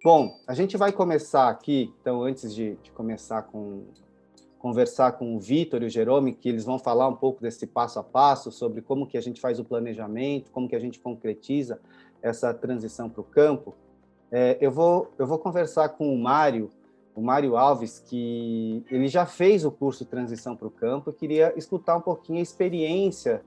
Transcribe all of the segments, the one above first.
Bom, a gente vai começar aqui, então, antes de começar conversar com o Vitor e o Jerome, que eles vão falar um pouco desse passo a passo, sobre como que a gente faz o planejamento, como que a gente concretiza essa transição para o campo. Eu vou conversar com o Mário Alves, que ele já fez o curso Transição para o Campo, e queria escutar um pouquinho a experiência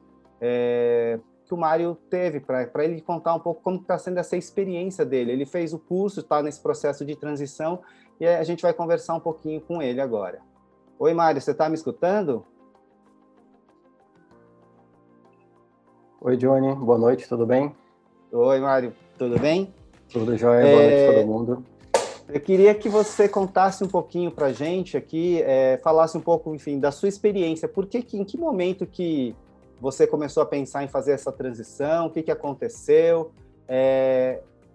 que o Mário teve, para ele contar um pouco como está sendo essa experiência dele. Ele fez o curso, está nesse processo de transição, e a gente vai conversar um pouquinho com ele agora. Oi, Mário, você está me escutando? Oi, Johnny. Boa noite, tudo bem? Oi, Mário, tudo bem? Tudo jóia, boa noite a todo mundo. Eu queria que você contasse um pouquinho para a gente aqui, falasse um pouco, enfim, da sua experiência. Em que momento que você começou a pensar em fazer essa transição? O que aconteceu?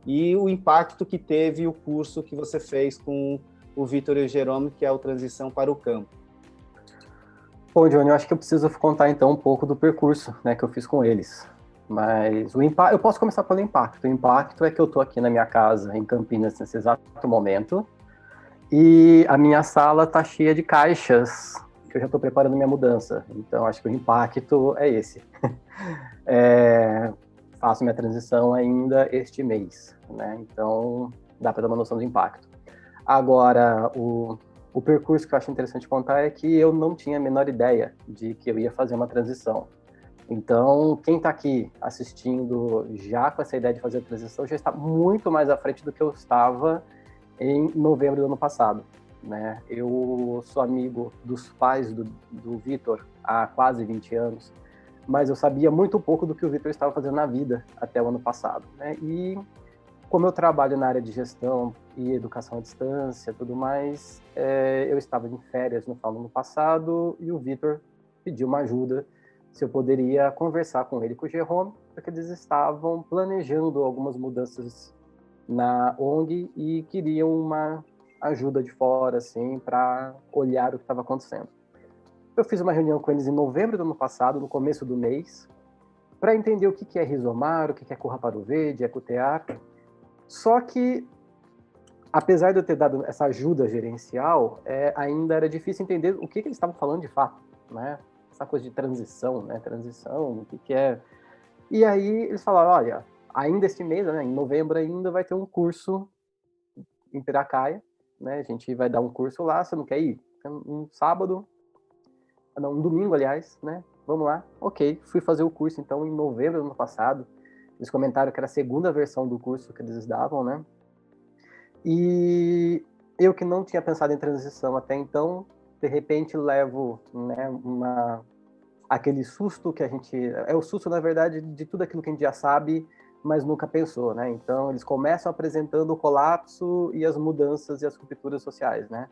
E o impacto que teve o curso que você fez com o Vitor e o Jerome, que é o Transição para o Campo. Bom, Johnny, eu acho que eu preciso contar então um pouco do percurso, né, que eu fiz com eles. Mas eu posso começar pelo impacto. O impacto é que eu estou aqui na minha casa, em Campinas, nesse exato momento, e a minha sala está cheia de caixas, que eu já estou preparando minha mudança. Então, acho que o impacto é esse. Faço minha transição ainda este mês, né? Então, dá para dar uma noção do impacto. Agora, o percurso que eu acho interessante contar é que eu não tinha a menor ideia de que eu ia fazer uma transição. Então, quem está aqui assistindo já com essa ideia de fazer a transição já está muito mais à frente do que eu estava em novembro do ano passado, né? Eu sou amigo dos pais do Vitor há quase 20 anos, mas eu sabia muito pouco do que o Vitor estava fazendo na vida até o ano passado, né? E como eu trabalho na área de gestão e educação à distância, tudo mais, eu estava em férias no final do ano passado e o Vitor pediu uma ajuda se eu poderia conversar com ele e com o Jerome, porque eles estavam planejando algumas mudanças na ONG e queriam uma ajuda de fora, assim, para olhar o que estava acontecendo. Eu fiz uma reunião com eles em novembro do ano passado, no começo do mês, para entender o que é rizomar, o que é curra para o verde, ecotear. Só que, apesar de eu ter dado essa ajuda gerencial, ainda era difícil entender o que eles estavam falando de fato, né? Essa coisa de transição, né? Transição, o que é. E aí eles falaram, olha, ainda este mês, né, em novembro ainda vai ter um curso em Piracaia, né? A gente vai dar um curso lá, você não quer ir? Um sábado, não, um domingo, aliás, né? Vamos lá. Ok, fui fazer o curso, então, em novembro do ano passado. Eles comentaram que era a segunda versão do curso que eles davam, né? E eu que não tinha pensado em transição até então, de repente levo, né, aquele susto que a gente... É o susto, na verdade, de tudo aquilo que a gente já sabe, mas nunca pensou, né? Então, eles começam apresentando o colapso e as mudanças e as rupturas sociais, né?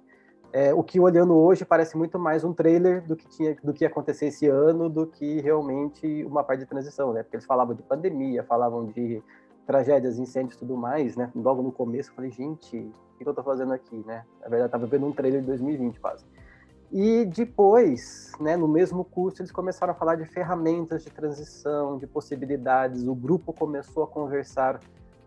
O que, olhando hoje, parece muito mais um trailer do que ia acontecer esse ano do que realmente uma parte de transição, né? Porque eles falavam de pandemia, falavam de tragédias, incêndios e tudo mais, né? Logo no começo, eu falei, gente, o que eu tô fazendo aqui, né? Na verdade, eu tava vendo um trailer de 2020, quase. E depois, né, no mesmo curso, eles começaram a falar de ferramentas de transição, de possibilidades. O grupo começou a conversar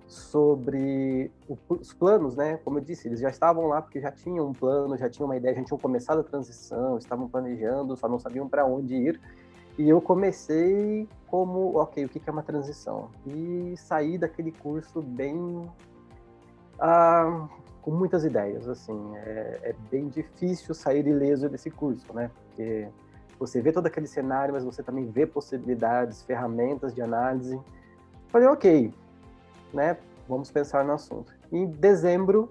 sobre os planos, né? Como eu disse, eles já estavam lá porque já tinham um plano, já tinham uma ideia, já tinham começado a transição, estavam planejando, só não sabiam para onde ir. E eu comecei como, ok, o que é uma transição? E saí daquele curso bem... com muitas ideias, assim, é bem difícil sair ileso desse curso, né? Porque você vê todo aquele cenário, mas você também vê possibilidades, ferramentas de análise. Falei, ok, né? Vamos pensar no assunto. Em dezembro,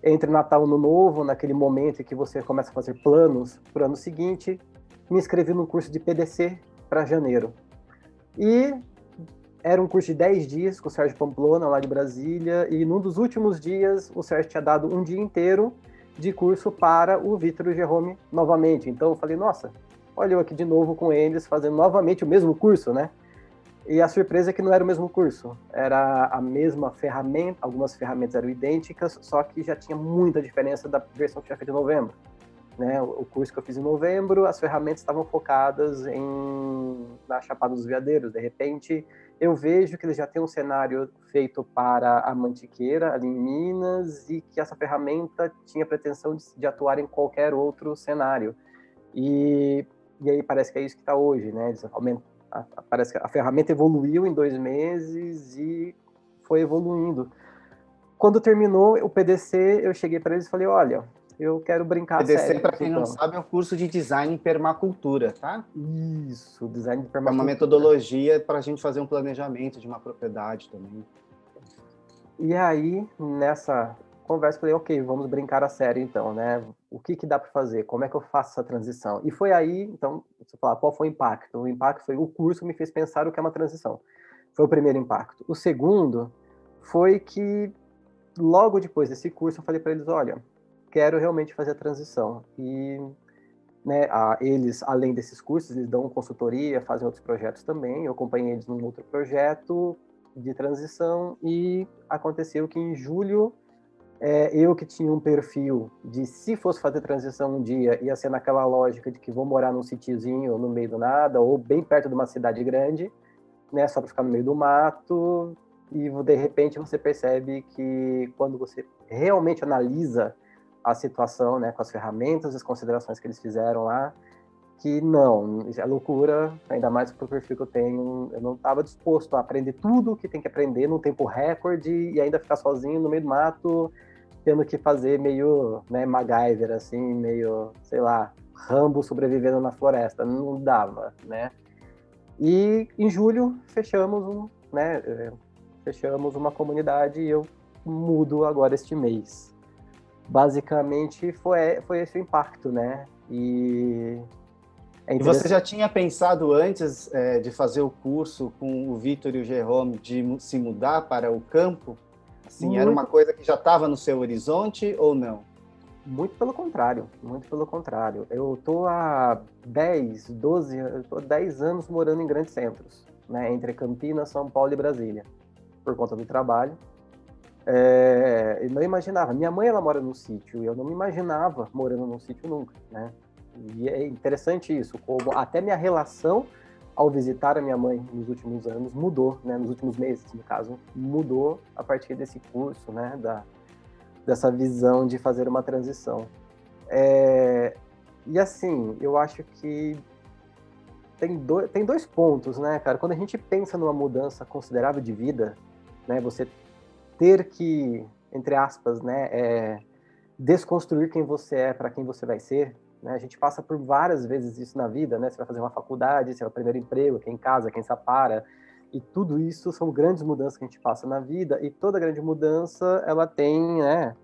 entre Natal e Ano Novo, naquele momento em que você começa a fazer planos para o ano seguinte, me inscrevi num curso de PDC para janeiro. E era um curso de 10 dias com o Sérgio Pamplona, lá de Brasília, e num dos últimos dias, o Sérgio tinha dado um dia inteiro de curso para o Vitor e o Jerome novamente. Então eu falei, nossa, olha eu aqui de novo com eles, fazendo novamente o mesmo curso, né? E a surpresa é que não era o mesmo curso, era a mesma ferramenta, algumas ferramentas eram idênticas, só que já tinha muita diferença da versão que tinha feito em novembro. né? O curso que eu fiz em novembro, as ferramentas estavam focadas na Chapada dos Veadeiros. De repente, eu vejo que eles já têm um cenário feito para a Mantiqueira, ali em Minas, e que essa ferramenta tinha pretensão de atuar em qualquer outro cenário. E aí parece que é isso que está hoje, né? Parece que a ferramenta evoluiu em 2 meses e foi evoluindo. Quando terminou o PDC, eu cheguei para eles e falei, olha, eu quero brincar sério. PDC, para quem não sabe, é um curso de design em permacultura, tá? Isso, design de É permacultura. uma metodologia para a gente fazer um planejamento de uma propriedade também. E aí, nessa conversa, eu falei, ok, vamos brincar a sério então, né? O que dá para fazer? Como é que eu faço essa transição? E foi aí, então, você fala, qual foi o impacto? O impacto foi o curso me fez pensar o que é uma transição. Foi o primeiro impacto. O segundo foi que logo depois desse curso eu falei para eles, olha, quero realmente fazer a transição. E né, eles, além desses cursos, eles dão consultoria, fazem outros projetos também. Eu acompanhei eles num outro projeto de transição e aconteceu que em julho eu que tinha um perfil de se fosse fazer transição um dia ia ser naquela lógica de que vou morar num sitiozinho no meio do nada ou bem perto de uma cidade grande, né, só para ficar no meio do mato, e de repente você percebe que quando você realmente analisa a situação, né, com as ferramentas, as considerações que eles fizeram lá, que não, é loucura, ainda mais pro perfil que eu tenho, eu não estava disposto a aprender tudo que tem que aprender num tempo recorde e ainda ficar sozinho no meio do mato, tendo que fazer meio, né, MacGyver, assim, meio, sei lá, Rambo sobrevivendo na floresta, não dava, né? E em julho fechamos uma comunidade e eu mudo agora este mês. Basicamente foi esse o impacto, né? E você já tinha pensado antes de fazer o curso com o Vitor e o Jerome de se mudar para o campo? Assim, era uma coisa que já estava no seu horizonte ou não? Muito pelo contrário. Eu estou há 10 anos morando em grandes centros, né? Entre Campinas, São Paulo e Brasília, por conta do trabalho. Eu não imaginava. Minha mãe, ela mora no sítio, e eu não me imaginava morando num sítio nunca, né? E é interessante isso, como até minha relação ao visitar a minha mãe nos últimos anos mudou, né? Nos últimos meses, no caso, mudou a partir desse curso, né? Dessa visão de fazer uma transição. E assim, eu acho que tem dois pontos, né, cara? Quando a gente pensa numa mudança considerável de vida, né? Você ter que, entre aspas, né, desconstruir quem você é para quem você vai ser, né? A gente passa por várias vezes isso na vida, né? Você vai fazer uma faculdade, você vai o primeiro emprego, quem casa, quem separa, e tudo isso são grandes mudanças que a gente passa na vida, e toda grande mudança, ela tem, né,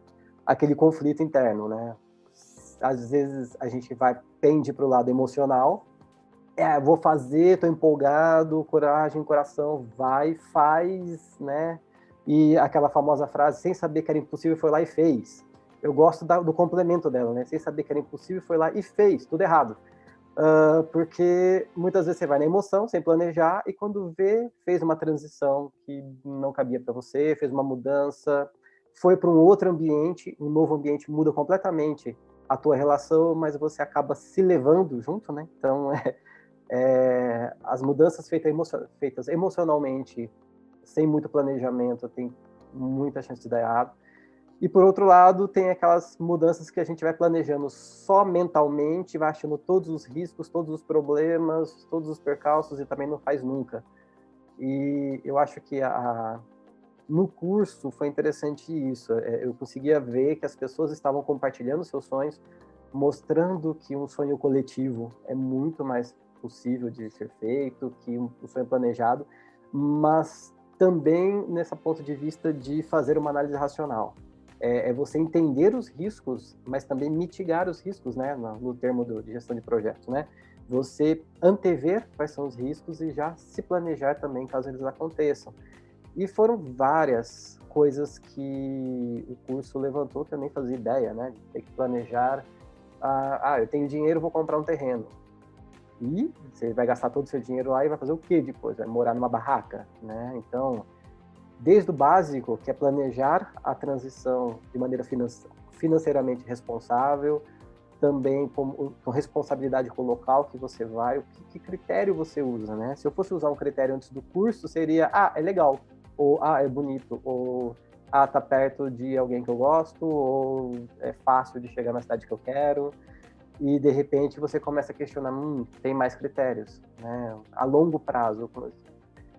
aquele conflito interno, né? Às vezes a gente pende para o lado emocional, vou fazer, tô empolgado, coragem, coração, vai, faz, né? E aquela famosa frase, sem saber que era impossível, foi lá e fez. Eu gosto do complemento dela, né? Sem saber que era impossível, foi lá e fez, tudo errado. Porque muitas vezes você vai na emoção, sem planejar, e quando vê, fez uma transição que não cabia para você, fez uma mudança, foi para um outro ambiente, um novo ambiente muda completamente a tua relação, mas você acaba se levando junto, né? Então, as mudanças feitas emocionalmente, sem muito planejamento, tem muita chance de dar errado. E, por outro lado, tem aquelas mudanças que a gente vai planejando só mentalmente, vai achando todos os riscos, todos os problemas, todos os percalços e também não faz nunca. E eu acho que no curso foi interessante isso. Eu conseguia ver que as pessoas estavam compartilhando seus sonhos, mostrando que um sonho coletivo é muito mais possível de ser feito, que um sonho planejado, mas também nesse ponto de vista de fazer uma análise racional. Você entender os riscos, mas também mitigar os riscos, né, no termo de gestão de projetos, né? Você antever quais são os riscos e já se planejar também caso eles aconteçam. E foram várias coisas que o curso levantou que eu nem fazia ideia, né? De ter que planejar. Eu tenho dinheiro, vou comprar um terreno. E você vai gastar todo o seu dinheiro lá e vai fazer o quê depois? Vai morar numa barraca, né? Então, desde o básico, que é planejar a transição de maneira financeiramente responsável, também com responsabilidade com o local que você vai, que critério você usa, né? Se eu fosse usar um critério antes do curso, seria, é legal, ou, é bonito, ou, tá perto de alguém que eu gosto, ou é fácil de chegar na cidade que eu quero, e de repente você começa a questionar, tem mais critérios, né? A longo prazo,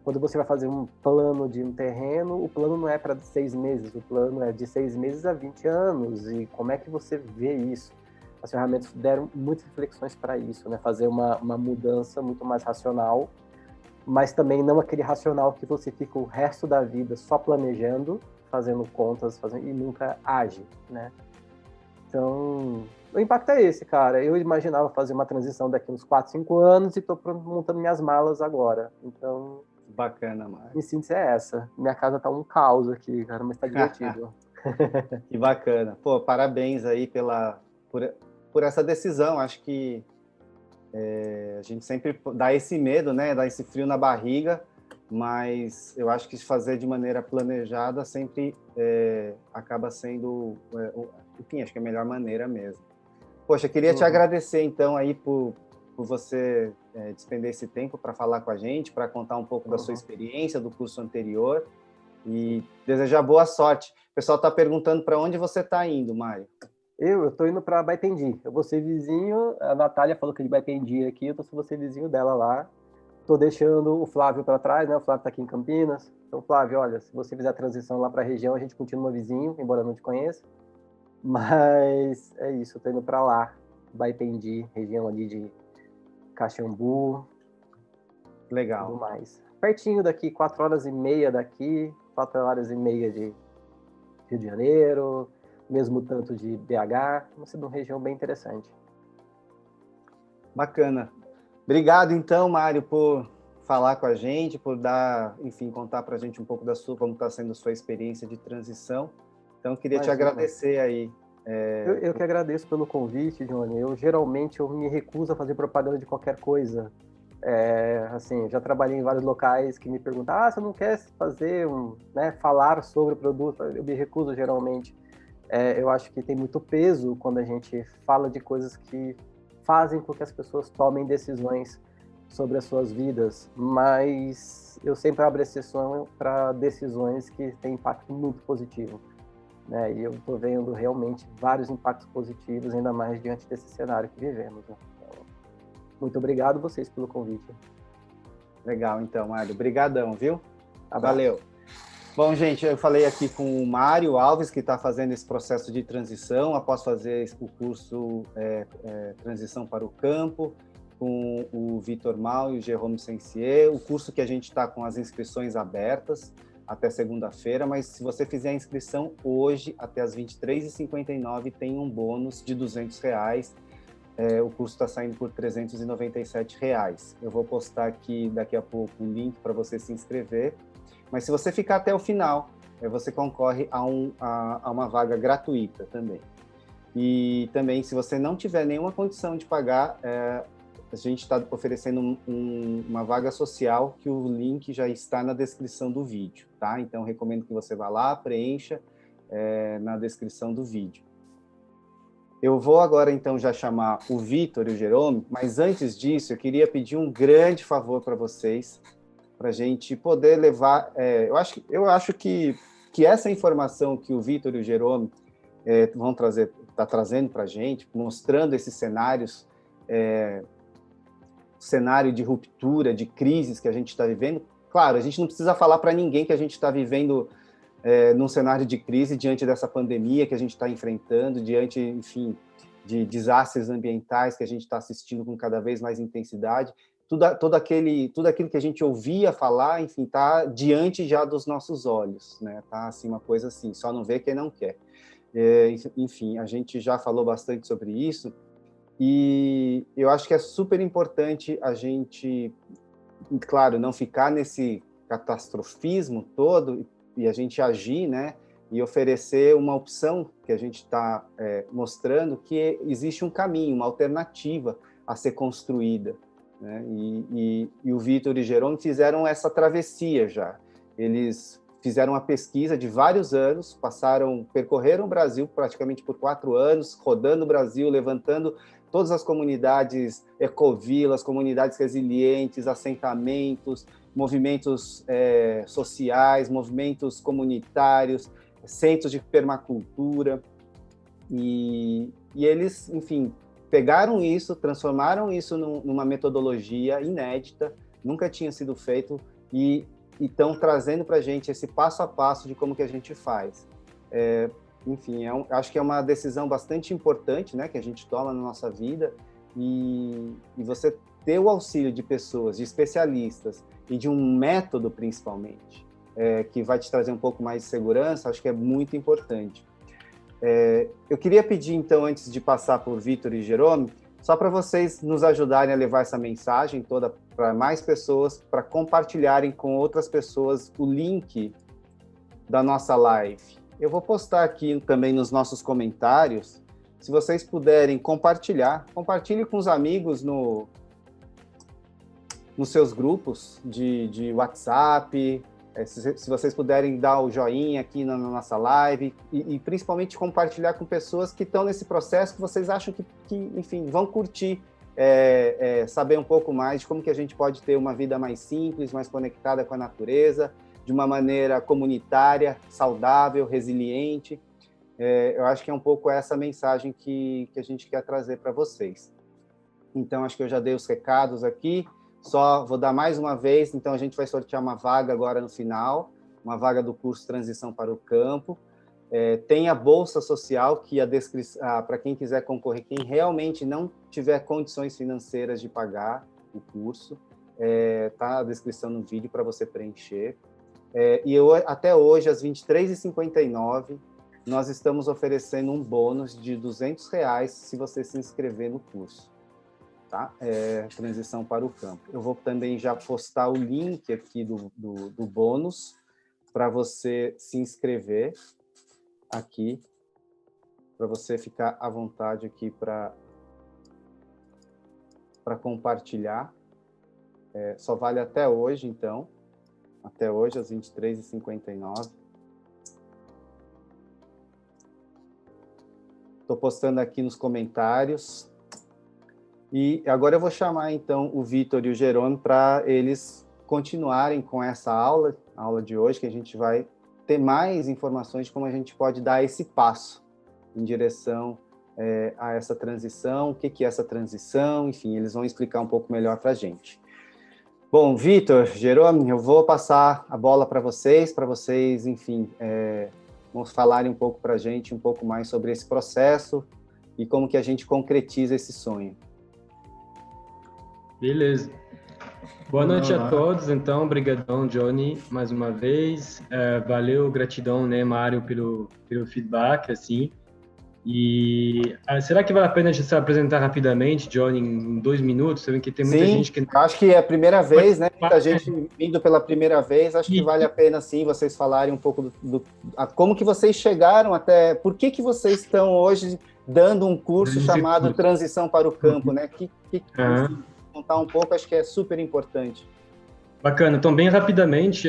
quando você vai fazer um plano de um terreno, o plano não é para 6 meses, o plano é de 6 meses a 20 anos, e como é que você vê isso? As ferramentas deram muitas reflexões para isso, né? Fazer uma mudança muito mais racional, mas também não aquele racional que você fica o resto da vida só planejando, fazendo contas, e nunca age, né? Então, o impacto é esse, cara. Eu imaginava fazer uma transição daqui uns 4, 5 anos e estou montando minhas malas agora. Então, bacana, Mário. Minha síntese é essa. Minha casa tá um caos aqui, cara, mas tá divertido. Que bacana. Pô, parabéns aí por essa decisão. Acho que a gente sempre dá esse medo, né? Dá esse frio na barriga, mas eu acho que fazer de maneira planejada sempre acaba sendo, enfim, acho que é a melhor maneira mesmo. Poxa, queria te agradecer então aí por você despender esse tempo para falar com a gente, para contar um pouco da sua experiência do curso anterior e desejar boa sorte. O pessoal está perguntando para onde você está indo, Mário. Eu estou indo para Baipendi. Eu vou ser vizinho, a Natália falou que de Baipendi aqui, eu vou ser vizinho dela lá. Estou deixando o Flávio para trás, né? O Flávio está aqui em Campinas. Então, Flávio, olha, se você fizer a transição lá para a região, a gente continua vizinho, embora eu não te conheça. Mas é isso, eu estou indo para lá, Baipendi, região ali de Caxambu. Legal. Tudo mais. Pertinho daqui, 4h30 daqui, 4h30 de Rio de Janeiro, mesmo tanto de BH, vai ser uma região bem interessante. Bacana. Obrigado, então, Mário, por falar com a gente, por contar para a gente um pouco como está sendo a sua experiência de transição. Então, queria te agradecer aí. Eu que agradeço pelo convite, Johnny. Geralmente eu me recuso a fazer propaganda de qualquer coisa. Assim, já trabalhei em vários locais que me perguntam, você não quer fazer falar sobre o produto? Eu me recuso geralmente. Eu acho que tem muito peso quando a gente fala de coisas que fazem com que as pessoas tomem decisões sobre as suas vidas, mas eu sempre abro exceção para decisões que têm impacto muito positivo, né? E eu estou vendo realmente vários impactos positivos, ainda mais diante desse cenário que vivemos, né? Muito obrigado vocês pelo convite. Legal, então, Mário. Obrigadão, viu? Abraço. Valeu. Bom, gente, eu falei aqui com o Mário Alves, que está fazendo esse processo de transição, após fazer o curso Transição para o Campo, com o Vitor Mal e o Jérôme Sensier, o curso que a gente está com as inscrições abertas até segunda-feira, mas se você fizer a inscrição hoje, até as 23h59, tem um bônus de R$200, o curso está saindo por R$397. Eu vou postar aqui daqui a pouco um link para você se inscrever, mas se você ficar até o final, você concorre a uma vaga gratuita também. E também, se você não tiver nenhuma condição de pagar, a gente está oferecendo uma vaga social, que o link já está na descrição do vídeo, tá? Então, recomendo que você vá lá, preencha na descrição do vídeo. Eu vou agora, então, já chamar o Vitor e o Jérôme, mas antes disso, eu queria pedir um grande favor para vocês, para a gente poder levar... eu acho que essa informação que o Vitor e o Jérôme está trazendo para a gente, mostrando esses cenários, cenário de ruptura, de crises que a gente está vivendo. Claro, a gente não precisa falar para ninguém que a gente está vivendo num cenário de crise diante dessa pandemia que a gente está enfrentando, diante, enfim, de desastres ambientais que a gente está assistindo com cada vez mais intensidade. Tudo aquilo que a gente ouvia falar, enfim, está diante já dos nossos olhos, né? Tá assim, uma coisa assim, só não vê quem não quer. Enfim, a gente já falou bastante sobre isso, e eu acho que é super importante a gente, claro, não ficar nesse catastrofismo todo e a gente agir, né? E oferecer uma opção que a gente está mostrando, que existe um caminho, uma alternativa a ser construída, né? E o Vitor e Jérôme fizeram essa travessia já. Eles fizeram uma pesquisa de vários anos, percorreram o Brasil praticamente por 4 anos, rodando o Brasil, levantando todas as comunidades ecovilas, comunidades resilientes, assentamentos, movimentos sociais, movimentos comunitários, centros de permacultura, e eles, enfim, pegaram isso, transformaram isso numa metodologia inédita, nunca tinha sido feito, e estão trazendo para a gente esse passo a passo de como que a gente faz. Enfim, acho que é uma decisão bastante importante, né, que a gente toma na nossa vida, e você ter o auxílio de pessoas, de especialistas, e de um método, principalmente, que vai te trazer um pouco mais de segurança, acho que é muito importante. Eu queria pedir, então, antes de passar por Vitor e Jerome, só para vocês nos ajudarem a levar essa mensagem toda para mais pessoas, para compartilharem com outras pessoas o link da nossa live. Eu vou postar aqui também nos nossos comentários, se vocês puderem compartilhe com os amigos nos seus grupos de WhatsApp, se vocês puderem dar o joinha aqui na nossa live, e principalmente compartilhar com pessoas que estão nesse processo, que vocês acham que enfim, vão curtir, saber um pouco mais de como que a gente pode ter uma vida mais simples, mais conectada com a natureza, de uma maneira comunitária, saudável, resiliente. Eu acho que é um pouco essa mensagem que a gente quer trazer para vocês. Então, acho que eu já dei os recados aqui, só vou dar mais uma vez, então a gente vai sortear uma vaga agora no final, uma vaga do curso Transição para o Campo. Tem a Bolsa Social, que para quem quiser concorrer, quem realmente não tiver condições financeiras de pagar o curso, tá a descrição no vídeo para você preencher. Até hoje, às 23h59, nós estamos oferecendo um bônus de R$200 se você se inscrever no curso, tá? Transição para o Campo. Eu vou também já postar o link aqui do bônus para você se inscrever aqui, para você ficar à vontade aqui para compartilhar. Só vale até hoje, então. Até hoje, às 23h59. Estou postando aqui nos comentários. E agora eu vou chamar, então, o Vitor e o Jerome para eles continuarem com essa a aula de hoje, que a gente vai ter mais informações de como a gente pode dar esse passo em direção a essa transição, o que é essa transição, enfim, eles vão explicar um pouco melhor para a gente. Bom, Vitor, Jerome, eu vou passar a bola para vocês, enfim, vamos falarem um pouco para a gente, um pouco mais sobre esse processo e como que a gente concretiza esse sonho. Beleza. Boa noite a todos, então, obrigadão, Johnny, mais uma vez. Valeu, gratidão, né, Mário, pelo feedback, assim. E será que vale a pena a gente se apresentar rapidamente, Johnny, em 2 minutos? Sabem que tem muita gente que... acho que é a primeira vez, né? Muita gente vindo pela primeira vez, acho que vale a pena, sim, vocês falarem um pouco como que vocês chegaram até... Por que vocês estão hoje dando um curso chamado Transição para o Campo, né? Contar um pouco, acho que é super importante. Bacana. Então, bem rapidamente,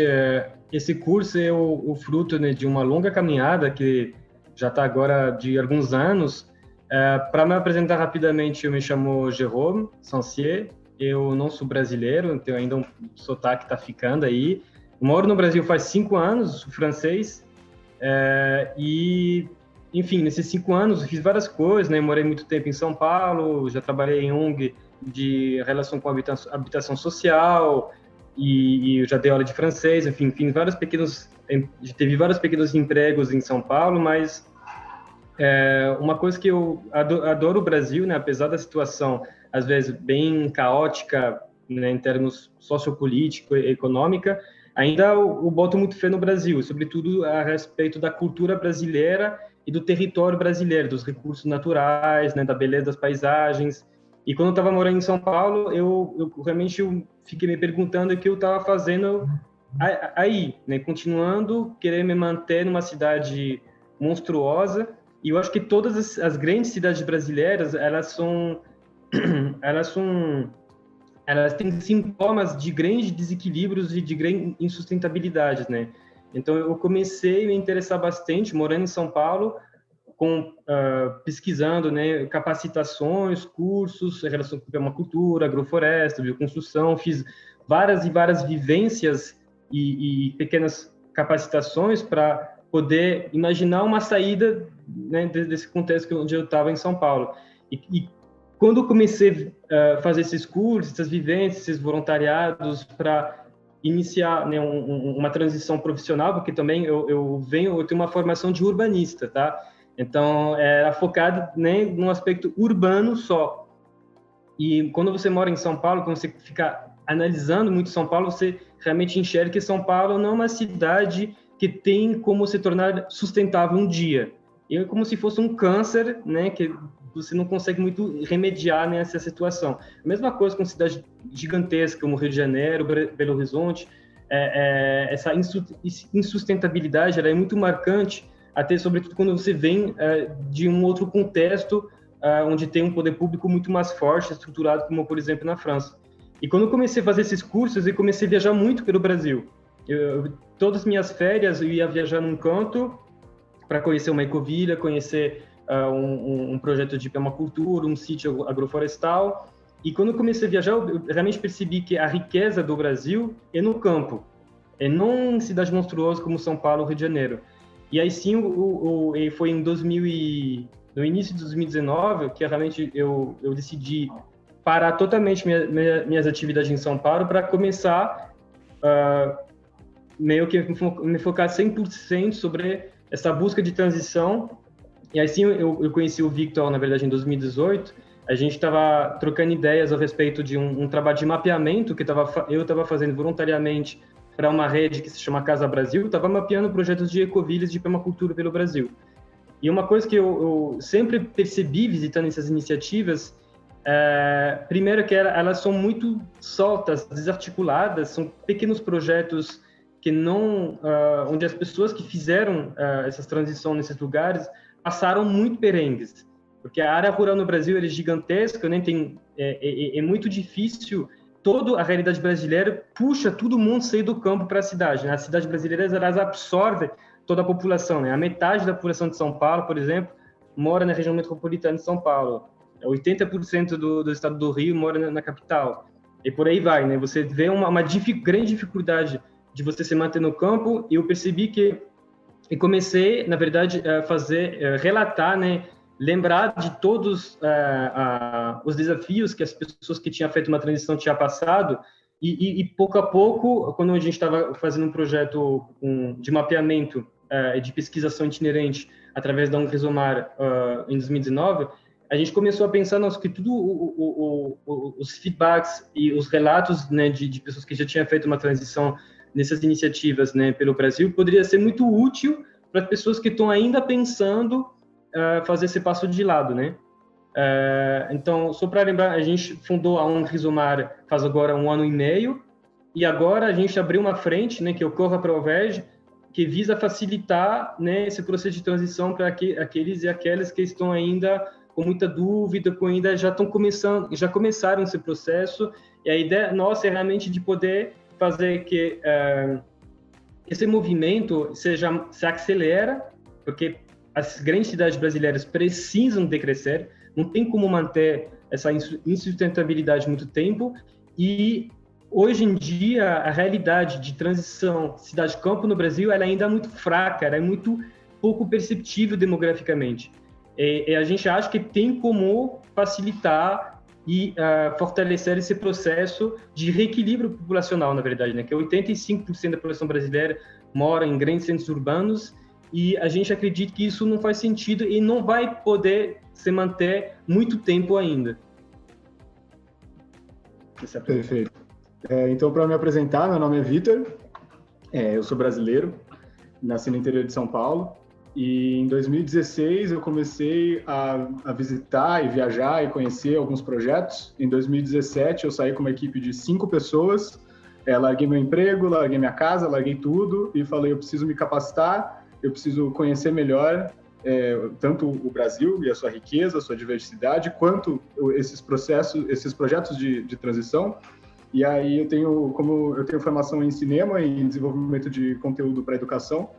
esse curso é o fruto, né, de uma longa caminhada que já está agora de alguns anos. Para me apresentar rapidamente, eu me chamo Jérôme Sancier, eu não sou brasileiro, tenho ainda um sotaque que está ficando aí. Eu moro no Brasil faz 5 anos, sou francês, e, enfim, nesses 5 anos eu fiz várias coisas, né? Morei muito tempo em São Paulo, já trabalhei em ONG de relação com habitação social, e eu já dei aula de francês, enfim, teve vários pequenos empregos em São Paulo, mas uma coisa que eu adoro o Brasil, né, apesar da situação, às vezes, bem caótica, né, em termos sociopolítico e econômica, ainda eu boto muito fé no Brasil, sobretudo a respeito da cultura brasileira e do território brasileiro, dos recursos naturais, né, da beleza das paisagens. E quando eu estava morando em São Paulo, eu realmente fiquei me perguntando o que eu estava fazendo aí, né? Continuando, querer me manter numa cidade monstruosa. E eu acho que todas as grandes cidades brasileiras, elas têm sintomas de grandes desequilíbrios e de grande insustentabilidade, né? Então, eu comecei a me interessar bastante, morando em São Paulo, pesquisando, né, capacitações, cursos em relação com permacultura, agrofloresta, bioconstrução. Fiz várias e várias vivências e pequenas capacitações para poder imaginar uma saída, né, desse contexto onde eu estava em São Paulo. E quando eu comecei a fazer esses cursos, essas vivências, esses voluntariados para iniciar, né, uma transição profissional, porque também eu tenho uma formação de urbanista, tá? Então, era focado, né, num aspecto urbano só. E quando você mora em São Paulo, quando você fica analisando muito São Paulo, você realmente enxerga que São Paulo não é uma cidade que tem como se tornar sustentável um dia. É como se fosse um câncer, né, que você não consegue muito remediar nessa situação. A mesma coisa com cidades gigantescas como Rio de Janeiro, Belo Horizonte. Essa insustentabilidade, ela é muito marcante, até sobretudo quando você vem de um outro contexto onde tem um poder público muito mais forte, estruturado, como, por exemplo, na França. E quando eu comecei a fazer esses cursos, eu comecei a viajar muito pelo Brasil. Todas as minhas férias, eu ia viajar num canto para conhecer uma ecovila, conhecer um projeto de permacultura, um sítio agroflorestal. E quando eu comecei a viajar, eu realmente percebi que a riqueza do Brasil é no campo, é não em cidades monstruosas como São Paulo ou Rio de Janeiro. E aí sim, foi no início de 2019 que realmente eu decidi parar totalmente minhas atividades em São Paulo para começar meio que me focar 100% sobre essa busca de transição. E aí sim eu conheci o Victor, na verdade, em 2018. A gente estava trocando ideias a respeito de um trabalho de mapeamento que eu estava fazendo voluntariamente para uma rede que se chama Casa Brasil. Estava mapeando projetos de ecovilhas de permacultura pelo Brasil. E uma coisa que eu sempre percebi visitando essas iniciativas, primeiro que elas são muito soltas, desarticuladas, são pequenos projetos que não, onde as pessoas que fizeram essas transições nesses lugares passaram muito perengues, porque a área rural no Brasil é gigantesca, né? É muito difícil. Toda a realidade brasileira puxa todo mundo sair do campo para a cidade, né? As cidades brasileiras, elas absorvem toda a população, né? A metade da população de São Paulo, por exemplo, mora na região metropolitana de São Paulo. 80% do estado do Rio mora na capital. E por aí vai, né? Você vê uma grande dificuldade de você se manter no campo. E eu percebi e comecei, na verdade, a relatar, né? Lembrar de todos os desafios que as pessoas que tinham feito uma transição tinham passado. E pouco a pouco, quando a gente estava fazendo um projeto de mapeamento de pesquisação itinerante através da Rizomar em 2019, a gente começou a pensar que tudo os feedbacks e os relatos, né, de pessoas que já tinham feito uma transição nessas iniciativas, né, pelo Brasil, poderia ser muito útil para as pessoas que estão ainda pensando fazer esse passo de lado, né? Então, só para lembrar, a gente fundou a Rizomar faz agora 1 ano e meio, e agora a gente abriu uma frente, né, que é o Corra para o Verde, que visa facilitar, né, esse processo de transição para aqueles e aquelas que estão ainda com muita dúvida, que ainda já começaram esse processo. E a ideia nossa é realmente de poder fazer que esse movimento se acelera, porque as grandes cidades brasileiras precisam de crescer, não tem como manter essa insustentabilidade muito tempo. E hoje em dia a realidade de transição cidade-campo no Brasil, ela ainda é muito fraca, ela é muito pouco perceptível demograficamente. E a gente acha que tem como facilitar e fortalecer esse processo de reequilíbrio populacional, na verdade, né? Que 85% da população brasileira mora em grandes centros urbanos, e a gente acredita que isso não faz sentido e não vai poder se manter muito tempo ainda. Perfeito. Então, para me apresentar, meu nome é Vitor, eu sou brasileiro, nasci no interior de São Paulo, e em 2016 eu comecei a visitar e viajar e conhecer alguns projetos. Em 2017 eu saí com uma equipe de 5 pessoas, larguei meu emprego, larguei minha casa, larguei tudo e falei, eu preciso me capacitar, eu preciso conhecer melhor tanto o Brasil e a sua riqueza, a sua diversidade, quanto esses projetos de transição. E aí como eu tenho formação em cinema e em desenvolvimento de conteúdo para educação,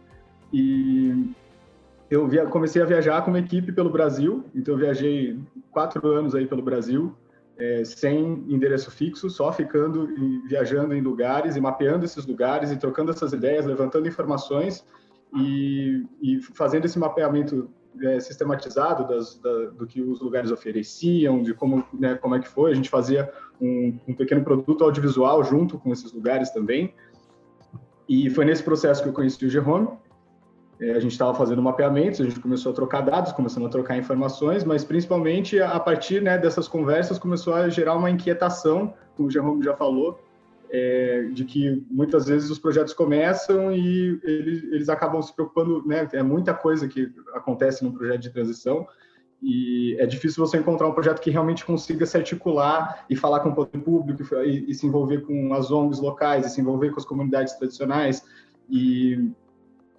e eu comecei a viajar com uma equipe pelo Brasil. Então eu viajei 4 anos aí pelo Brasil, sem endereço fixo, só ficando e viajando em lugares e mapeando esses lugares e trocando essas ideias, levantando informações e fazendo esse mapeamento sistematizado do que os lugares ofereciam, de como é que foi. A gente fazia um pequeno produto audiovisual junto com esses lugares também. E foi nesse processo que eu conheci o Jerome. A gente estava fazendo mapeamentos, a gente começou a trocar dados, começando a trocar informações, mas principalmente a partir dessas conversas começou a gerar uma inquietação, como o Jerome já falou, de que muitas vezes os projetos começam e eles acabam se preocupando, é muita coisa que acontece num projeto de transição, e é difícil você encontrar um projeto que realmente consiga se articular e falar com o poder público e se envolver com as ONGs locais, e se envolver com as comunidades tradicionais. E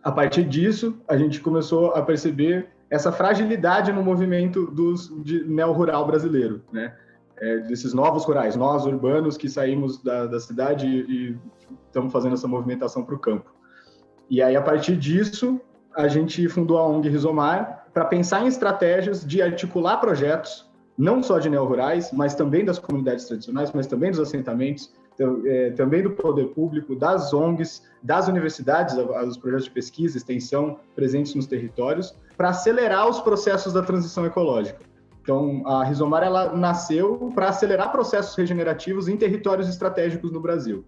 a partir disso, a gente começou a perceber essa fragilidade no movimento de neo-rural brasileiro, desses novos rurais, nós urbanos que saímos da cidade e estamos fazendo essa movimentação para o campo. E aí, a partir disso, a gente fundou a ONG Rizomar para pensar em estratégias de articular projetos, não só de neo-rurais, mas também das comunidades tradicionais, mas também dos assentamentos, também do poder público, das ONGs, das universidades, os projetos de pesquisa, extensão presentes nos territórios, para acelerar os processos da transição ecológica. Então, a Rizomar ela nasceu para acelerar processos regenerativos em territórios estratégicos no Brasil.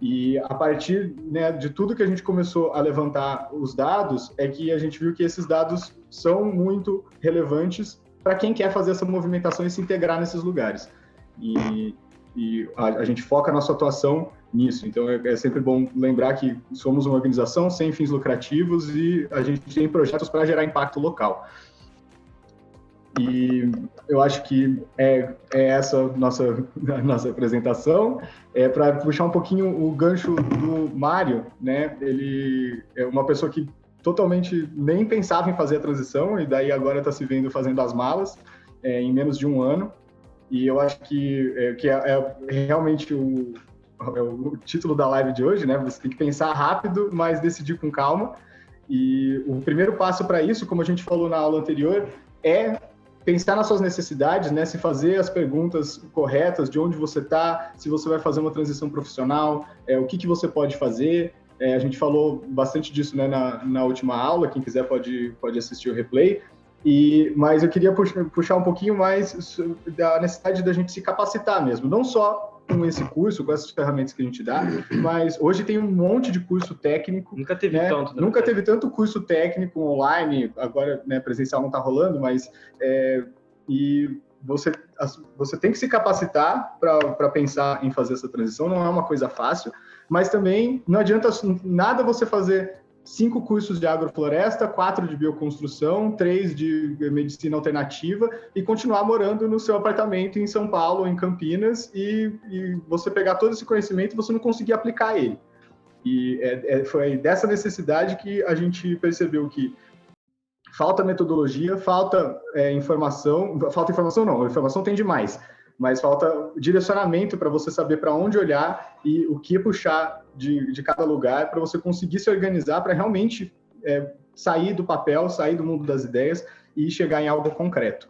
E a partir de tudo que a gente começou a levantar os dados, é que a gente viu que esses dados são muito relevantes para quem quer fazer essa movimentação e se integrar nesses lugares. E a gente foca a nossa atuação nisso. Então, é sempre bom lembrar que somos uma organização sem fins lucrativos e a gente tem projetos para gerar impacto local. E eu acho que essa nossa apresentação. Para puxar um pouquinho o gancho do Mário, ele é uma pessoa que totalmente nem pensava em fazer a transição e daí agora está se vendo fazendo as malas em menos de um ano. E eu acho que é realmente o título da live de hoje, Você tem que pensar rápido, mas decidir com calma. E o primeiro passo para isso, como a gente falou na aula anterior, é pensar nas suas necessidades, se fazer as perguntas corretas, de onde você está, se você vai fazer uma transição profissional, o que você pode fazer. A gente falou bastante disso na última aula, quem quiser pode assistir o replay. Mas eu queria puxar um pouquinho mais da necessidade da gente se capacitar mesmo, não só com esse curso, com essas ferramentas que a gente dá, mas hoje tem um monte de curso técnico. Nunca teve tanto. Nunca teve tanto curso técnico online, agora presencial não está rolando, mas e você tem que se capacitar para pensar em fazer essa transição, não é uma coisa fácil, mas também não adianta nada você fazer 5 cursos de agrofloresta, 4 de bioconstrução, 3 de medicina alternativa e continuar morando no seu apartamento em São Paulo ou em Campinas e você pegar todo esse conhecimento e você não conseguir aplicar ele. E foi dessa necessidade que a gente percebeu que falta metodologia, falta informação não, a informação tem demais, mas falta direcionamento para você saber para onde olhar e o que puxar de cada lugar para você conseguir se organizar para realmente sair do papel, sair do mundo das ideias e chegar em algo concreto,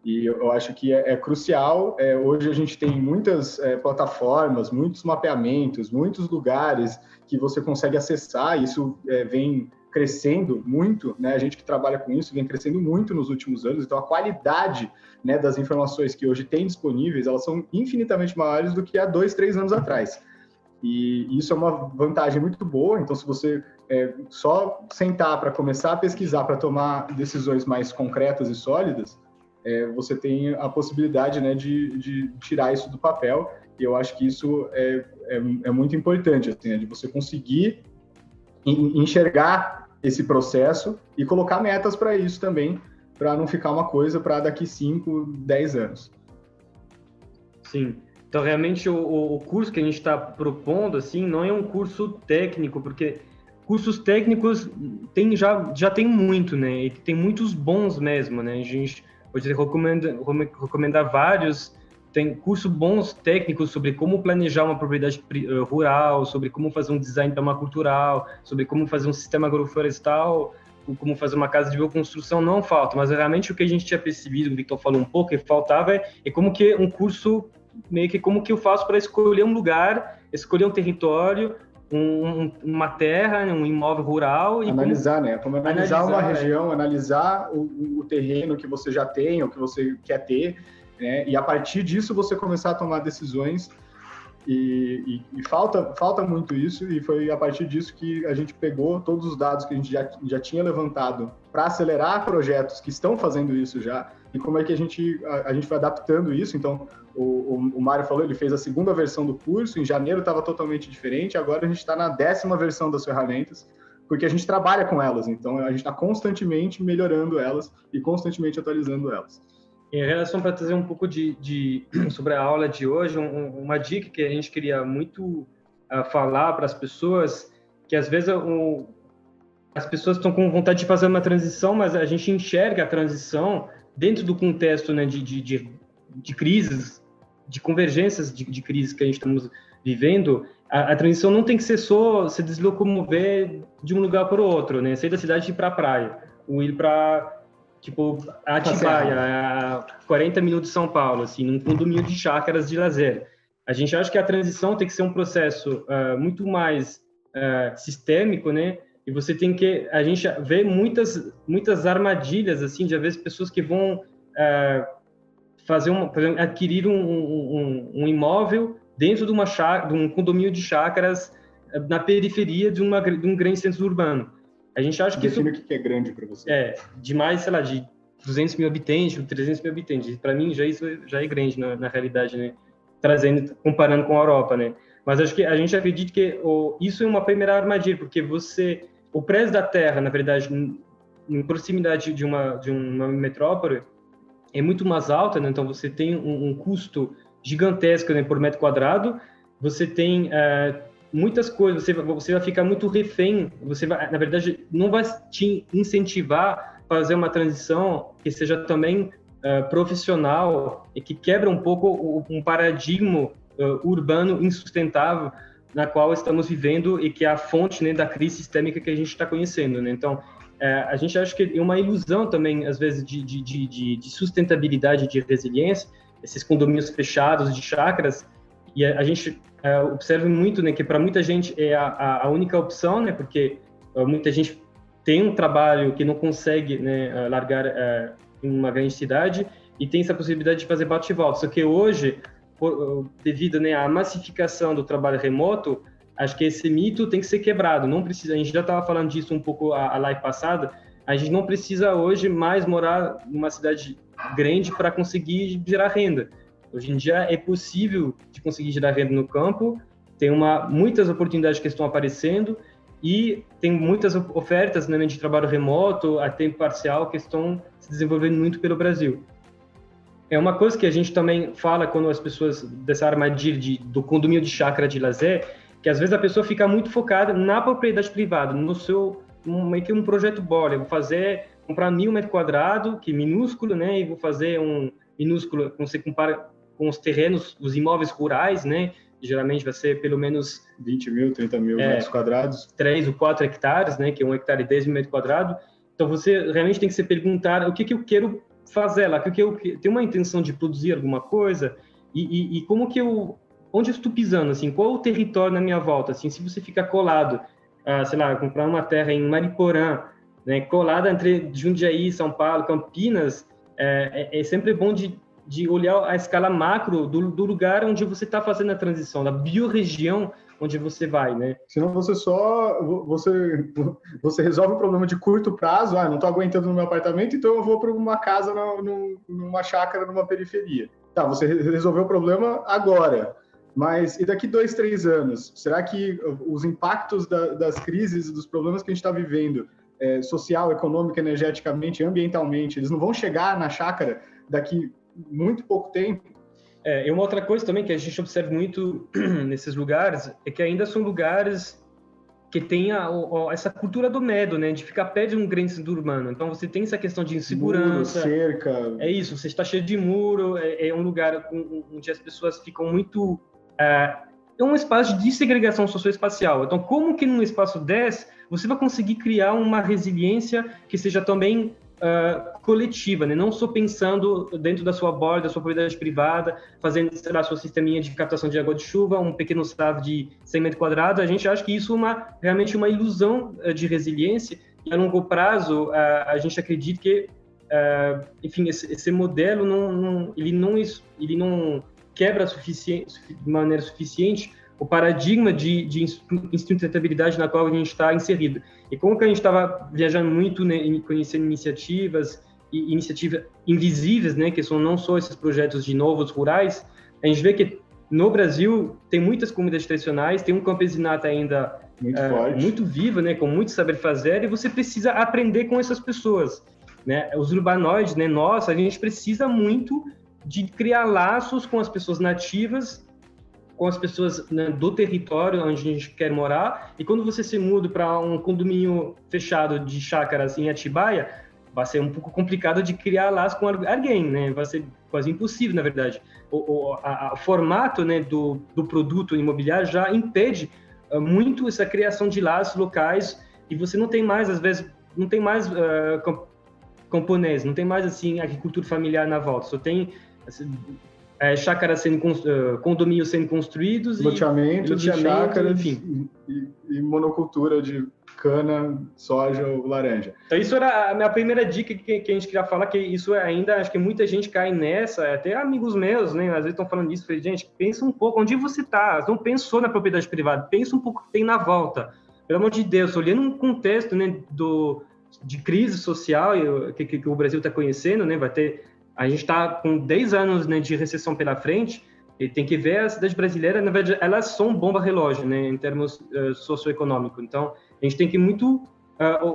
E eu acho que é crucial. Hoje a gente tem muitas plataformas, muitos mapeamentos, muitos lugares que você consegue acessar. Isso vem crescendo muito, A gente que trabalha com isso vem crescendo muito nos últimos anos. Então, a qualidade das informações que hoje tem disponíveis, elas são infinitamente maiores do que há 2, 3 anos atrás. E isso é uma vantagem muito boa. Então, se você só sentar para começar a pesquisar, para tomar decisões mais concretas e sólidas, você tem a possibilidade de tirar isso do papel. E eu acho que isso é muito importante, assim, de você conseguir enxergar esse processo e colocar metas para isso também, para não ficar uma coisa para daqui 5, 10 anos. Sim. Então, realmente, o curso que a gente está propondo, assim, não é um curso técnico, porque cursos técnicos já tem muito, E tem muitos bons mesmo, A gente pode recomendar vários tem cursos bons técnicos sobre como planejar uma propriedade rural, sobre como fazer um design permacultural, sobre como fazer um sistema agroflorestal, como fazer uma casa de bioconstrução, não falta, mas realmente o que a gente tinha percebido, o Victor falou um pouco, que faltava é como que um curso, meio que como que eu faço para escolher um lugar, escolher um território, uma terra, um imóvel rural. E analisar, né? Como analisar uma região, analisar o terreno que você já tem, ou que você quer ter, né? E a partir disso você começar a tomar decisões. E falta muito isso, e foi a partir disso que a gente pegou todos os dados que a gente já tinha levantado para acelerar projetos que estão fazendo isso já, e como é que a gente foi adaptando isso. Então, o Mário falou, ele fez a segunda versão do curso, em janeiro estava totalmente diferente, agora a gente está na 10ª versão das ferramentas, porque a gente trabalha com elas, então a gente está constantemente melhorando elas e constantemente atualizando elas. Em relação, para trazer um pouco sobre a aula de hoje, uma dica que a gente queria muito falar para as pessoas, que às vezes as pessoas estão com vontade de fazer uma transição, mas a gente enxerga a transição dentro do contexto, né, de crises, de convergências de crises que a gente estamos vivendo. A transição não tem que ser só se deslocomover de um lugar para o outro, né? Sair da cidade e ir para a praia, ou ir para Atibaia, a 40 minutos de São Paulo, assim, num condomínio de chácaras de lazer. A gente acha que a transição tem que ser um processo muito mais sistêmico, né? E você tem que... A gente vê muitas armadilhas, assim, de às vezes pessoas que vão adquirir um imóvel dentro de um condomínio de chácaras na periferia de um grande centro urbano. A gente acha que Define o que é grande para você. De mais, sei lá, de 200 mil habitantes, 300 mil habitantes. Para mim, isso já é grande na realidade, né? Comparando com a Europa, né? Mas acho que a gente acredita que isso é uma primeira armadilha, porque o preço da terra, na verdade, em proximidade de uma metrópole, é muito mais alta, né? Então você tem um custo gigantesco, né, por metro quadrado. Você tem muitas coisas, você vai ficar muito refém, você vai, na verdade, não vai te incentivar a fazer uma transição que seja também profissional e que quebra um pouco um paradigma urbano insustentável na qual estamos vivendo e que é a fonte, né, da crise sistêmica que a gente está conhecendo, né? Então, a gente acha que é uma ilusão também, às vezes, de sustentabilidade, de resiliência, esses condomínios fechados de chácaras, e a gente observa muito, né, que para muita gente é a única opção, né, porque muita gente tem um trabalho que não consegue, né, largar em uma grande cidade e tem essa possibilidade de fazer bate e volta. Só que hoje, devido, né, à massificação do trabalho remoto, acho que esse mito tem que ser quebrado. Não precisa, a gente já estava falando disso um pouco a live passada, a gente não precisa hoje mais morar numa cidade grande para conseguir gerar renda. Hoje em dia é possível de conseguir gerar renda no campo, tem muitas oportunidades que estão aparecendo e tem muitas ofertas, né, de trabalho remoto, a tempo parcial, que estão se desenvolvendo muito pelo Brasil. É uma coisa que a gente também fala quando as pessoas, dessa armadilha do condomínio de chácara de lazer, que às vezes a pessoa fica muito focada na propriedade privada, no seu, meio que um projeto bola. Eu vou comprar 1.000 metros quadrados, que é minúsculo, né, e vou fazer um minúsculo, quando você compara com os terrenos, os imóveis rurais, né, geralmente vai ser pelo menos 20 mil, 30 mil metros quadrados. 3 ou 4 hectares, né, que é 1 hectare e 10 mil metros quadrados. Então, você realmente tem que se perguntar o que eu quero fazer lá, que eu tenho uma intenção de produzir alguma coisa e como que onde eu estou pisando, assim, qual é o território na minha volta, assim, se você ficar colado, sei lá, comprar uma terra em Mariporã, né, colada entre Jundiaí, São Paulo, Campinas, é sempre bom de olhar a escala macro do lugar onde você está fazendo a transição, da biorregião onde você vai, né? Senão você resolve o problema de curto prazo, não estou aguentando no meu apartamento, então eu vou para uma casa numa chácara, numa periferia. Tá, você resolveu o problema agora, mas e daqui 2, 3 anos? Será que os impactos das crises, dos problemas que a gente está vivendo, social, econômica, energeticamente, ambientalmente, eles não vão chegar na chácara daqui muito pouco tempo? E uma outra coisa também que a gente observa muito nesses lugares é que ainda são lugares que tenha essa cultura do medo, né, de ficar perto de um grande centro urbano. Então você tem essa questão de insegurança, muro, cerca. É isso, você está cheio de muro, é um lugar onde as pessoas ficam muito é um espaço de segregação socioespacial. Então, como que num espaço desse você vai conseguir criar uma resiliência que seja também coletiva, né? Não só pensando dentro da sua borda, da sua propriedade privada, fazendo, sei lá, sua sisteminha de captação de água de chuva, um pequeno estado de 100 metros quadrados. A gente acha que isso é realmente uma ilusão de resiliência, e a longo prazo a gente acredita que, enfim, esse modelo ele não quebra de maneira suficiente o paradigma de sustentabilidade na qual a gente está inserido. E como que a gente estava viajando muito, né, conhecendo iniciativas invisíveis, né, que são não só esses projetos de novos rurais, a gente vê que no Brasil tem muitas comunidades tradicionais, tem um campesinato ainda muito vivo, né, com muito saber fazer, e você precisa aprender com essas pessoas, né? Os urbanoides, né, a gente precisa muito de criar laços com as pessoas nativas, com as pessoas, né, do território onde a gente quer morar. E quando você se muda para um condomínio fechado de chácaras em Atibaia, vai ser um pouco complicado de criar laço com alguém, né? Vai ser quase impossível, na verdade. O formato, né, do produto imobiliário já impede muito essa criação de laços locais, e você não tem mais, às vezes, não tem mais camponês, não tem mais, assim, agricultura familiar na volta, só tem chácaras condomínios sendo construídos, loteamentos de chácaras, enfim. E monocultura de cana, soja ou laranja. Então isso era a minha primeira dica que a gente queria falar, que isso ainda, acho que muita gente cai nessa, até amigos meus, né, às vezes estão falando disso, falei, gente, pensa um pouco onde você está, não pensou na propriedade privada, pensa um pouco o que tem na volta, pelo amor de Deus, olhando um contexto, né, de crise social que o Brasil está conhecendo, né, a gente está com 10 anos, né, de recessão pela frente, e tem que ver a cidade brasileira, na verdade, elas são bomba relógio, né, em termos socioeconômicos. Então, a gente tem que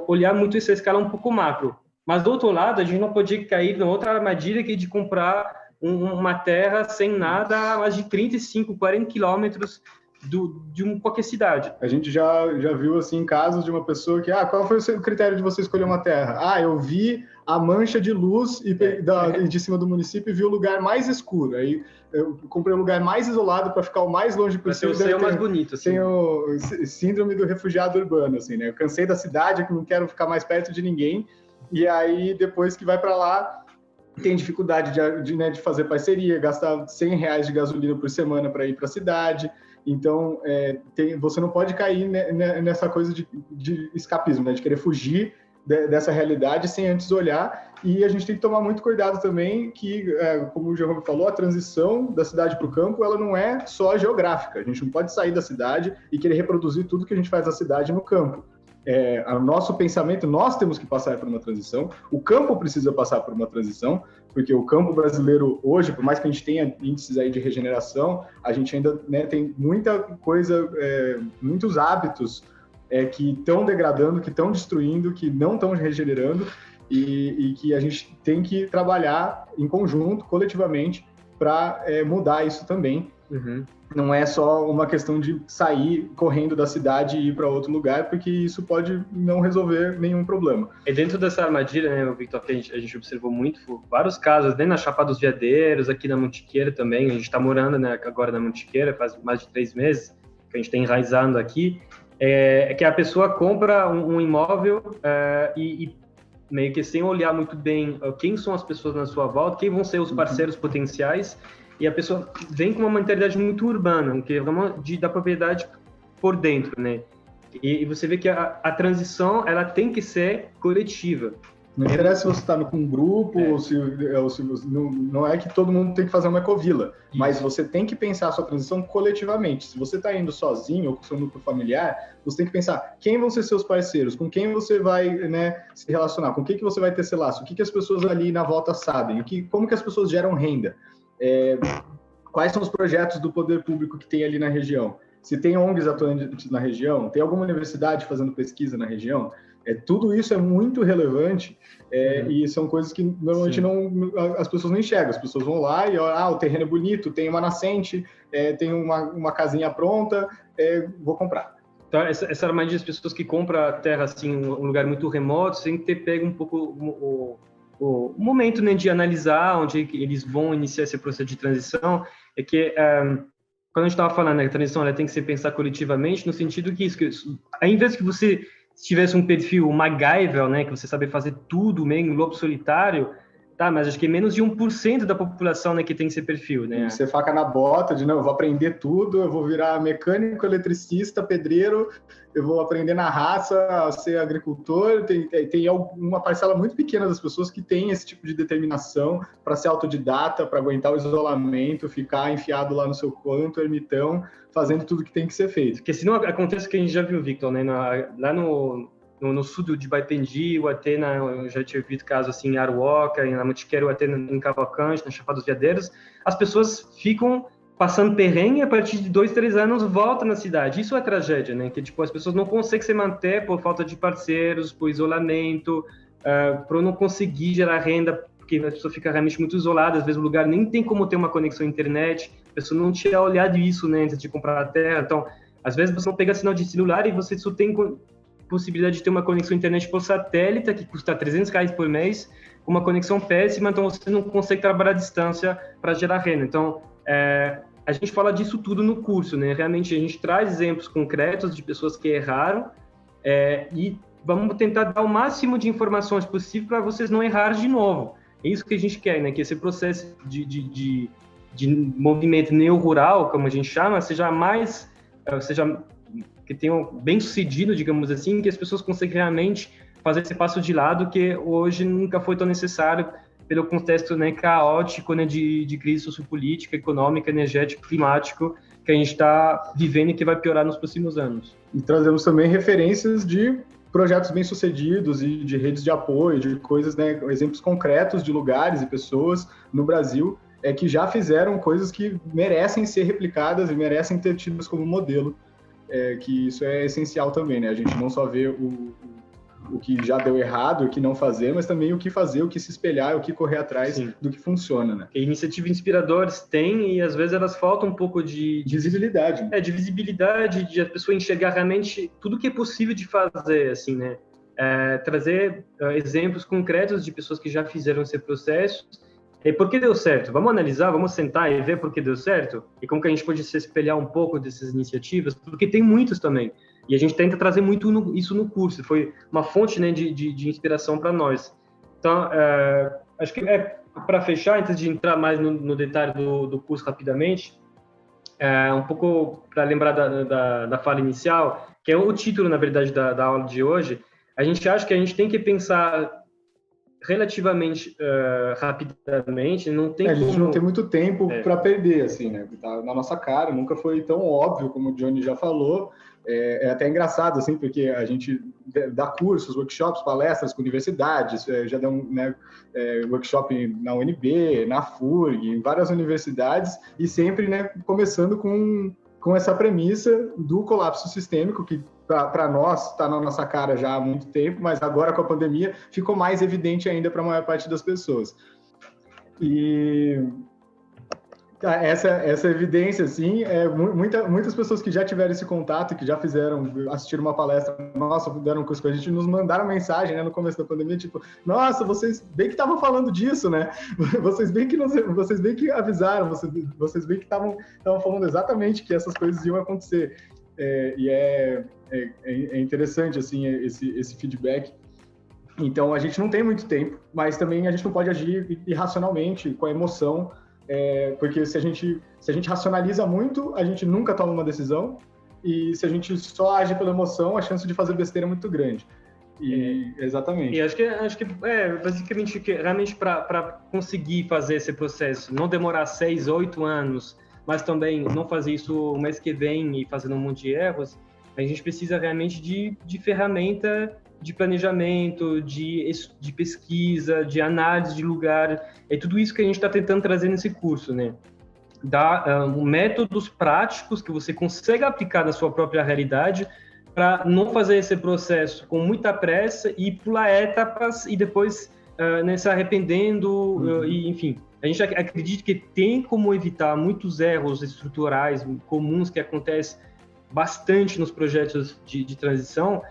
olhar muito essa escala um pouco macro. Mas, do outro lado, a gente não pode cair na outra armadilha, que é de comprar uma terra sem nada a mais de 35, 40 quilômetros de qualquer cidade. A gente já viu, assim, casos de uma pessoa que, qual foi o critério de você escolher uma terra? Eu vi a mancha de luz de cima do município e vi o lugar mais escuro. Aí eu comprei um lugar mais isolado para ficar o mais longe possível. Para ser o mais bonito, assim. Tem o síndrome do refugiado urbano, assim, né? Eu cansei da cidade, não quero ficar mais perto de ninguém. E aí, depois que vai para lá, tem dificuldade de fazer parceria, gastar R$100 de gasolina por semana para ir para a cidade. Então, você não pode cair nessa coisa de escapismo, né? De querer fugir dessa realidade sem antes olhar. E a gente tem que tomar muito cuidado também que, como o Jerome falou, a transição da cidade para o campo, ela não é só geográfica. A gente não pode sair da cidade e querer reproduzir tudo que a gente faz na cidade no campo. O nosso pensamento, nós temos que passar por uma transição, o campo precisa passar por uma transição, porque o campo brasileiro hoje, por mais que a gente tenha índices aí de regeneração, a gente ainda, né, tem muita coisa, muitos hábitos que estão degradando, que estão destruindo, que não estão regenerando, e que a gente tem que trabalhar em conjunto, coletivamente, para mudar isso também. Uhum. Não é só uma questão de sair correndo da cidade e ir para outro lugar, porque isso pode não resolver nenhum problema. E dentro dessa armadilha, né, Victor, que a gente observou muito, vários casos, nem na Chapada dos Veadeiros, aqui na Mantiqueira também, a gente está morando, né, agora na Mantiqueira, faz mais de 3 meses, que a gente está enraizando aqui, que a pessoa compra um imóvel e meio que sem olhar muito bem quem são as pessoas na sua volta, quem vão ser os parceiros potenciais, e a pessoa vem com uma mentalidade muito urbana, que é da propriedade por dentro, né? E você vê que a transição, ela tem que ser coletiva. Não interessa se você está com um grupo, ou se não é que todo mundo tem que fazer uma ecovila, mas você tem que pensar a sua transição coletivamente. Se você está indo sozinho ou com seu núcleo familiar, você tem que pensar quem vão ser seus parceiros, com quem você vai, né, se relacionar, com quem que você vai ter esse laço, o que as pessoas ali na volta sabem, como que as pessoas geram renda. Quais são os projetos do poder público que tem ali na região? Se tem ONGs atuantes na região, tem alguma universidade fazendo pesquisa na região? Tudo isso é muito relevante e são coisas que normalmente as pessoas não enxergam. As pessoas vão lá e olham, o terreno é bonito, tem uma nascente, tem uma casinha pronta, vou comprar. Então, essa armadilha das pessoas que compram a terra assim, em um lugar muito remoto, sem ter pego um pouco o momento, né, de analisar onde eles vão iniciar esse processo de transição, é que quando a gente estava falando, né, a transição ela tem que ser pensada coletivamente, no sentido que ao invés que você tivesse um perfil MacGyver, né, que você sabe fazer tudo meio em lobo solitário, tá, mas acho que é menos de 1% da população, né, que tem esse perfil, né? Você faca na bota de, não, eu vou aprender tudo, eu vou virar mecânico, eletricista, pedreiro, eu vou aprender na raça a ser agricultor. Tem uma parcela muito pequena das pessoas que tem esse tipo de determinação para ser autodidata, para aguentar o isolamento, ficar enfiado lá no seu canto, ermitão, fazendo tudo que tem que ser feito. Porque senão acontece o que a gente já viu, Victor, né? Lá no sul de Baipendi, ou até eu já tinha visto casos assim em Aruoca, em Mantiqueira, ou até em Cavalcante, na Chapada dos Veadeiros, as pessoas ficam passando perrengue, a partir de 2, 3 anos voltam na cidade. Isso é tragédia, né? Que tipo, as pessoas não conseguem se manter por falta de parceiros, por isolamento, por não conseguir gerar renda, porque a pessoa fica realmente muito isolada, às vezes o lugar nem tem como ter uma conexão à internet, a pessoa não tinha olhado isso, né, antes de comprar a terra. Então, às vezes você não pega sinal de celular e você só tem possibilidade de ter uma conexão à internet por satélite, que custa R$300 por mês, com uma conexão péssima, então você não consegue trabalhar à distância para gerar renda. Então, a gente fala disso tudo no curso, né? Realmente a gente traz exemplos concretos de pessoas que erraram e vamos tentar dar o máximo de informações possível para vocês não errarem de novo. É isso que a gente quer, né? Que esse processo de movimento neo-rural, como a gente chama, seja que tenham bem sucedido, digamos assim, que as pessoas conseguem realmente fazer esse passo de lado que hoje nunca foi tão necessário pelo contexto, né, caótico, né, de crise sociopolítica, econômica, energético, climático que a gente está vivendo e que vai piorar nos próximos anos. E trazemos também referências de projetos bem-sucedidos e de redes de apoio, de coisas, né, exemplos concretos de lugares e pessoas no Brasil que já fizeram coisas que merecem ser replicadas e merecem ter tidas como modelo. Que isso é essencial também, né? A gente não só vê o que já deu errado, o que não fazer, mas também o que fazer, o que se espelhar, o que correr atrás do que funciona, né? E iniciativas inspiradoras tem e às vezes elas faltam um pouco de visibilidade. De visibilidade, de a pessoa enxergar realmente tudo que é possível de fazer, assim, né? Trazer exemplos concretos de pessoas que já fizeram esse processo. E por que deu certo? Vamos analisar, vamos sentar e ver por que deu certo? E como que a gente pode se espelhar um pouco dessas iniciativas? Porque tem muitas também. E a gente tenta trazer muito isso no curso. Foi uma fonte, né, de inspiração para nós. Então, acho que para fechar, antes de entrar mais no detalhe do curso rapidamente, um pouco para lembrar da fala inicial, que é o título, na verdade, da aula de hoje, a gente acha que a gente tem que pensar relativamente rapidamente, não tem a gente não tem muito tempo para perder, assim, né? Tá na nossa cara, nunca foi tão óbvio como o Johnny já falou. É até engraçado, assim, porque a gente dá cursos, workshops, palestras com universidades, já deu workshop na UNB, na FURG, em várias universidades, e sempre, né, começando com essa premissa do colapso sistêmico, que para nós está na nossa cara já há muito tempo, mas agora com a pandemia ficou mais evidente ainda para a maior parte das pessoas. E essa evidência, assim, muitas pessoas que já tiveram esse contato, que já assistiram uma palestra nossa, deram um curso com a gente, nos mandaram mensagem, né, no começo da pandemia, tipo, nossa, vocês bem que estavam falando disso, né? Vocês bem que avisaram, vocês bem que estavam falando exatamente que essas coisas iam acontecer. E é interessante, assim, esse feedback. Então, a gente não tem muito tempo, mas também a gente não pode agir irracionalmente, com a emoção, porque se a gente racionaliza muito, a gente nunca toma uma decisão, e se a gente só age pela emoção, a chance de fazer besteira é muito grande. Exatamente. E acho que basicamente, que realmente para conseguir fazer esse processo, não demorar 6, 8 anos, mas também não fazer isso o mês que vem e fazendo um monte de erros, a gente precisa realmente de ferramenta de planejamento, de pesquisa, de análise de lugar. É tudo isso que a gente está tentando trazer nesse curso, né? Dar métodos práticos que você consegue aplicar na sua própria realidade para não fazer esse processo com muita pressa e pular etapas e depois se arrependendo, e, enfim. A gente acredita que tem como evitar muitos erros estruturais comuns que acontecem bastante nos projetos de transição,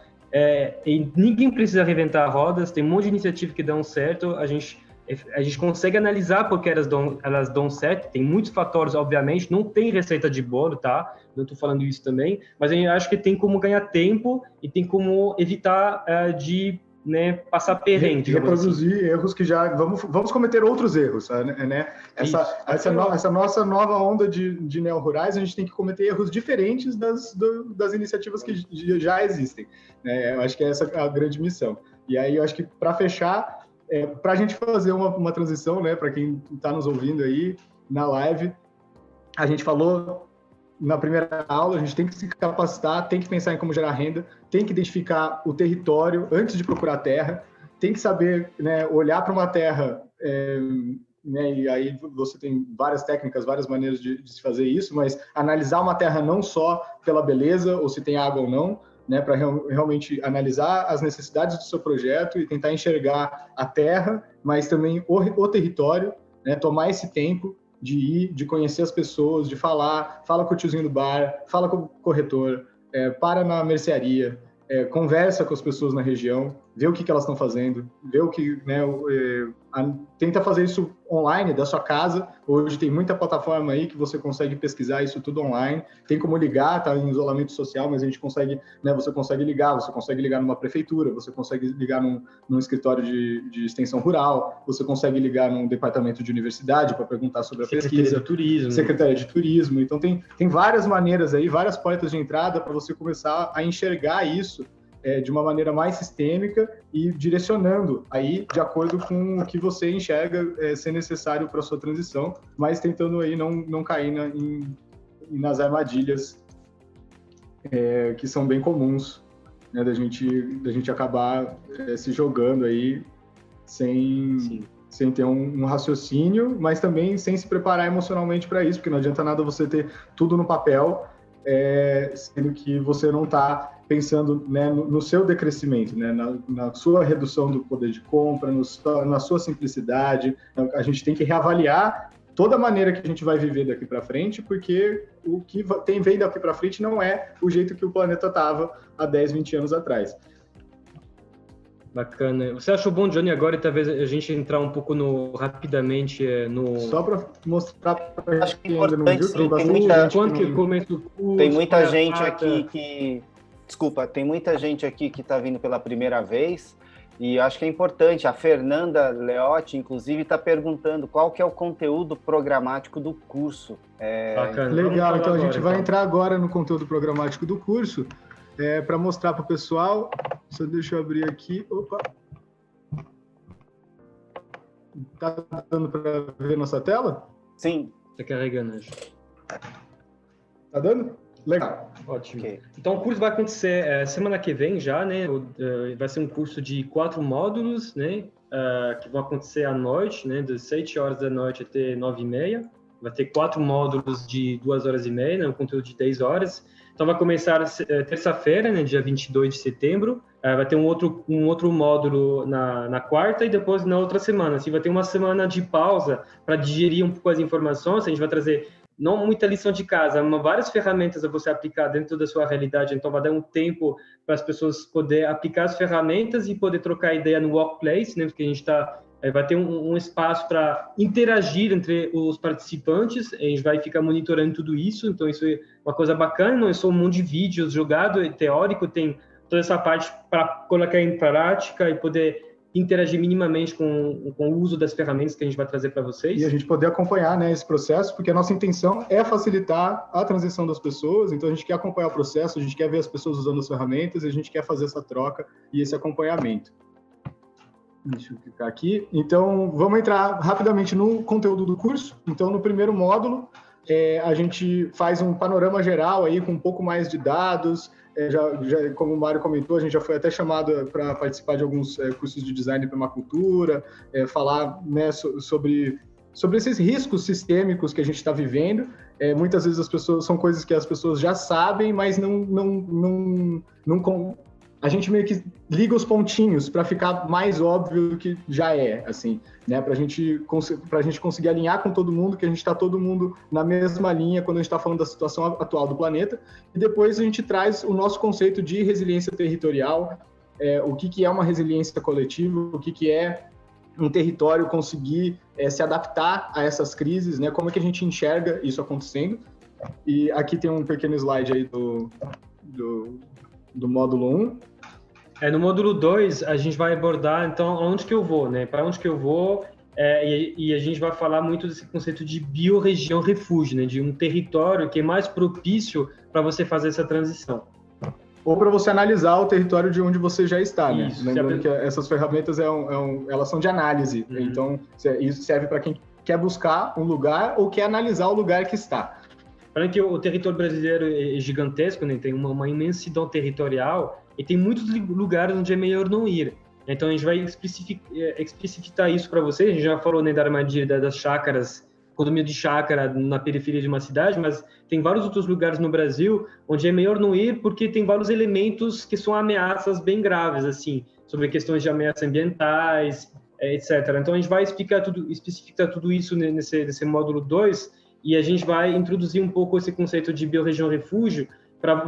e ninguém precisa reinventar rodas, tem um monte de iniciativas que dão certo, a gente consegue analisar porque elas dão certo, tem muitos fatores, obviamente, não tem receita de bolo, tá? Não estou falando isso também, mas eu acho que tem como ganhar tempo e tem como evitar de passar perrengue. Reproduzir erros que já... Vamos cometer outros erros, né? Essa nossa nova onda de neo-rurais, a gente tem que cometer erros diferentes das iniciativas que já existem. Né? Eu acho que essa é a grande missão. E aí, eu acho que, para fechar, para a gente fazer uma transição, né, para quem está nos ouvindo aí na live, a gente falou na primeira aula, a gente tem que se capacitar, tem que pensar em como gerar renda, tem que identificar o território antes de procurar terra, tem que saber, né, olhar para uma terra, né, e aí você tem várias técnicas, várias maneiras de se fazer isso, mas analisar uma terra não só pela beleza, ou se tem água ou não, né, para realmente analisar as necessidades do seu projeto e tentar enxergar a terra, mas também o território, né, tomar esse tempo de ir, de conhecer as pessoas, de fala com o tiozinho do bar, fala com o corretor, para na mercearia, conversa com as pessoas na região, vê o que elas estão fazendo, vê o que, né, tenta fazer isso online da sua casa. Hoje tem muita plataforma aí que você consegue pesquisar isso tudo online, tem como ligar, tá em isolamento social, mas a gente consegue, né, você consegue ligar numa prefeitura, você consegue ligar num escritório de extensão rural, você consegue ligar num departamento de universidade para perguntar sobre a pesquisa. Secretaria de Turismo. Então tem várias maneiras aí, várias portas de entrada para você começar a enxergar isso de uma maneira mais sistêmica e direcionando aí de acordo com o que você enxerga ser necessário para a sua transição, mas tentando aí não cair nas armadilhas que são bem comuns, né, da gente acabar se jogando aí sem ter um raciocínio, mas também sem se preparar emocionalmente para isso, porque não adianta nada você ter tudo no papel, sendo que você não está pensando, né, no seu decrescimento, né, na sua redução do poder de compra, na sua simplicidade. A gente tem que reavaliar toda a maneira que a gente vai viver daqui para frente, porque o que vem daqui para frente não é o jeito que o planeta estava há 10, 20 anos atrás. Bacana. Você achou bom, Johnny, agora talvez a gente entrar um pouco rapidamente no... Só para mostrar para acho que ainda não viu, tem muita gente aqui que... Desculpa, tem muita gente aqui que está vindo pela primeira vez e acho que é importante. A Fernanda Leotti, inclusive, está perguntando qual que é o conteúdo programático do curso. Bacana. Legal, então a gente vai entrar agora no conteúdo programático do curso para mostrar para o pessoal. Só deixa eu abrir aqui. Opa! Tá dando para ver nossa tela? Sim. Está carregando. Tá dando? Legal. Ótimo. Okay. Então, o curso vai acontecer semana que vem já, né? Vai ser um curso de 4 módulos, né? Que vão acontecer à noite, né? Das 7 horas da noite até 9h30. Vai ter 4 módulos de 2h30, né? Um conteúdo de 10 horas. Então, vai começar terça-feira, né? Dia 22 de setembro. Vai ter um outro módulo na quarta e depois na outra semana. Assim, vai ter uma semana de pausa para digerir um pouco as informações. A gente vai trazer não muita lição de casa, mas várias ferramentas a você aplicar dentro da sua realidade. Então, vai dar um tempo para as pessoas poderem aplicar as ferramentas e poder trocar ideia no workplace, né? Porque a gente vai ter um espaço para interagir entre os participantes. A gente vai ficar monitorando tudo isso. Então, isso é uma coisa bacana. Não é só um monte de vídeos jogado, teórico. Tem toda essa parte para colocar em prática e poder interagir minimamente com o uso das ferramentas que a gente vai trazer para vocês. E a gente poder acompanhar, né, esse processo, porque a nossa intenção é facilitar a transição das pessoas, então a gente quer acompanhar o processo, a gente quer ver as pessoas usando as ferramentas, a gente quer fazer essa troca e esse acompanhamento. Deixa eu clicar aqui. Então, vamos entrar rapidamente no conteúdo do curso. Então, no primeiro módulo, a gente faz um panorama geral aí com um pouco mais de dados. Já, como o Mário comentou, a gente já foi até chamado para participar de alguns cursos de design e permacultura, falar, né, sobre esses riscos sistêmicos que a gente está vivendo. Muitas vezes são coisas que as pessoas já sabem, mas não a gente meio que liga os pontinhos para ficar mais óbvio do que já é, assim, né? Para a gente conseguir alinhar com todo mundo, que a gente está todo mundo na mesma linha quando a gente está falando da situação atual do planeta. E depois a gente traz o nosso conceito de resiliência territorial, o que é uma resiliência coletiva, o que é um território conseguir se adaptar a essas crises, né? Como é que a gente enxerga isso acontecendo. E aqui tem um pequeno slide aí do módulo 1. No módulo 2, a gente vai abordar, então, onde que eu vou, né? Para onde que eu vou, e a gente vai falar muito desse conceito de biorregião refúgio, né? De um território que é mais propício para você fazer essa transição. Ou para você analisar o território de onde você já está, né? Isso, lembrando que essas ferramentas elas são de análise, então isso serve para quem quer buscar um lugar ou quer analisar o lugar que está. Para que o território brasileiro é gigantesco, né? Tem uma imensidão territorial e tem muitos lugares onde é melhor não ir. Então a gente vai explicitar isso para vocês. A gente já falou, né, da armadilha das chácaras, condomínio de chácara na periferia de uma cidade, mas tem vários outros lugares no Brasil onde é melhor não ir porque tem vários elementos que são ameaças bem graves, assim, sobre questões de ameaças ambientais, etc. Então a gente vai especificar tudo isso nesse módulo 2, e a gente vai introduzir um pouco esse conceito de biorregião refúgio para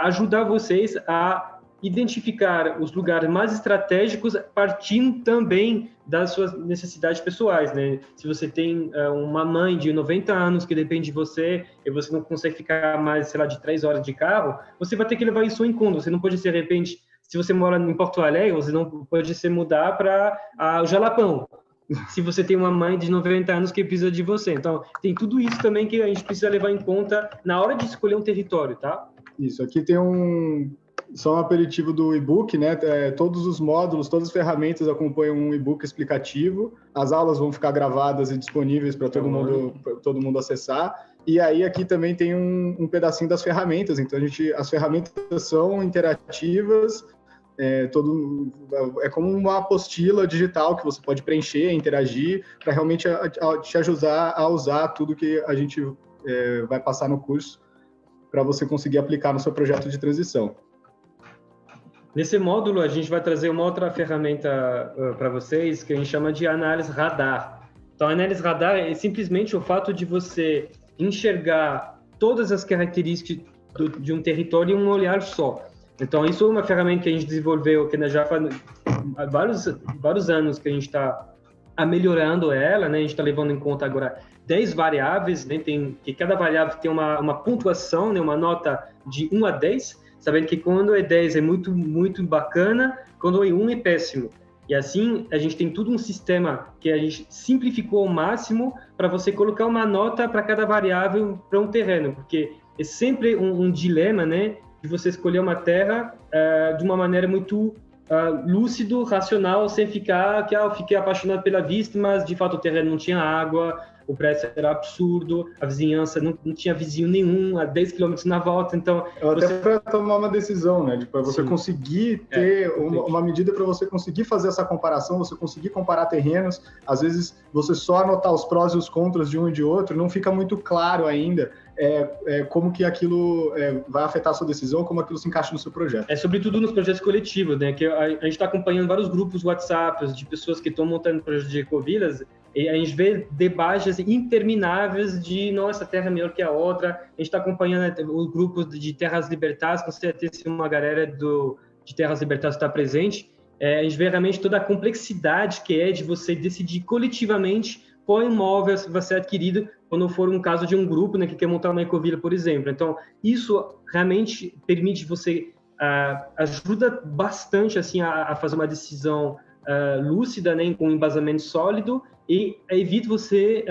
ajudar vocês a identificar os lugares mais estratégicos partindo também das suas necessidades pessoais, né? Se você tem uma mãe de 90 anos que depende de você e você não consegue ficar mais, sei lá, de 3 horas de carro, você vai ter que levar isso em conta. Você não pode, de repente, se você mora em Porto Alegre, você não pode se mudar para o Jalapão, se você tem uma mãe de 90 anos que precisa de você. Então, tem tudo isso também que a gente precisa levar em conta na hora de escolher um território, tá? Isso, aqui tem só um aperitivo do e-book, né? Todos os módulos, todas as ferramentas acompanham um e-book explicativo. As aulas vão ficar gravadas e disponíveis para todo mundo acessar. E aí aqui também tem um pedacinho das ferramentas. Então, as ferramentas são interativas, é como uma apostila digital que você pode preencher, interagir, para realmente te ajudar a usar tudo que a gente vai passar no curso para você conseguir aplicar no seu projeto de transição. Nesse módulo, a gente vai trazer uma outra ferramenta para vocês, que a gente chama de análise radar. Então, a análise radar é simplesmente o fato de você enxergar todas as características de um território em um olhar só. Então, isso é uma ferramenta que a gente desenvolveu, que já faz vários anos que a gente está melhorando ela, né? A gente está levando em conta agora 10 variáveis, né? Que cada variável tem uma pontuação, né? Uma nota de 1 a 10, sabendo que quando é 10 é muito, muito bacana, quando é 1 é péssimo. E assim, a gente tem todo um sistema que a gente simplificou ao máximo para você colocar uma nota para cada variável para um terreno, porque é sempre um dilema, né? De você escolher uma terra de uma maneira muito lúcido, racional, sem ficar que eu fiquei apaixonado pela vista, mas de fato o terreno não tinha água, o preço era absurdo, a vizinhança não tinha vizinho nenhum, a 10 quilômetros na volta, então... Até para tomar uma decisão, né? Para você conseguir ter uma medida para você conseguir fazer essa comparação, você conseguir comparar terrenos, às vezes você só anotar os prós e os contras de um e de outro, não fica muito claro ainda como que aquilo vai afetar a sua decisão, como aquilo se encaixa no seu projeto. Sobretudo nos projetos coletivos, né? Que a gente está acompanhando vários grupos WhatsApp de pessoas que estão montando projetos de ecovilas, e a gente vê debates intermináveis de nossa terra é melhor que a outra. A gente está acompanhando os grupos de terras libertadas, com certeza uma galera de terras libertadas está presente. A gente vê realmente toda a complexidade que é de você decidir coletivamente qual imóvel vai ser adquirido quando for um caso de um grupo, né, que quer montar uma ecovila, por exemplo. Então, isso realmente permite você, ajuda bastante assim, a fazer uma decisão lúcida, né, com um embasamento sólido, e evita você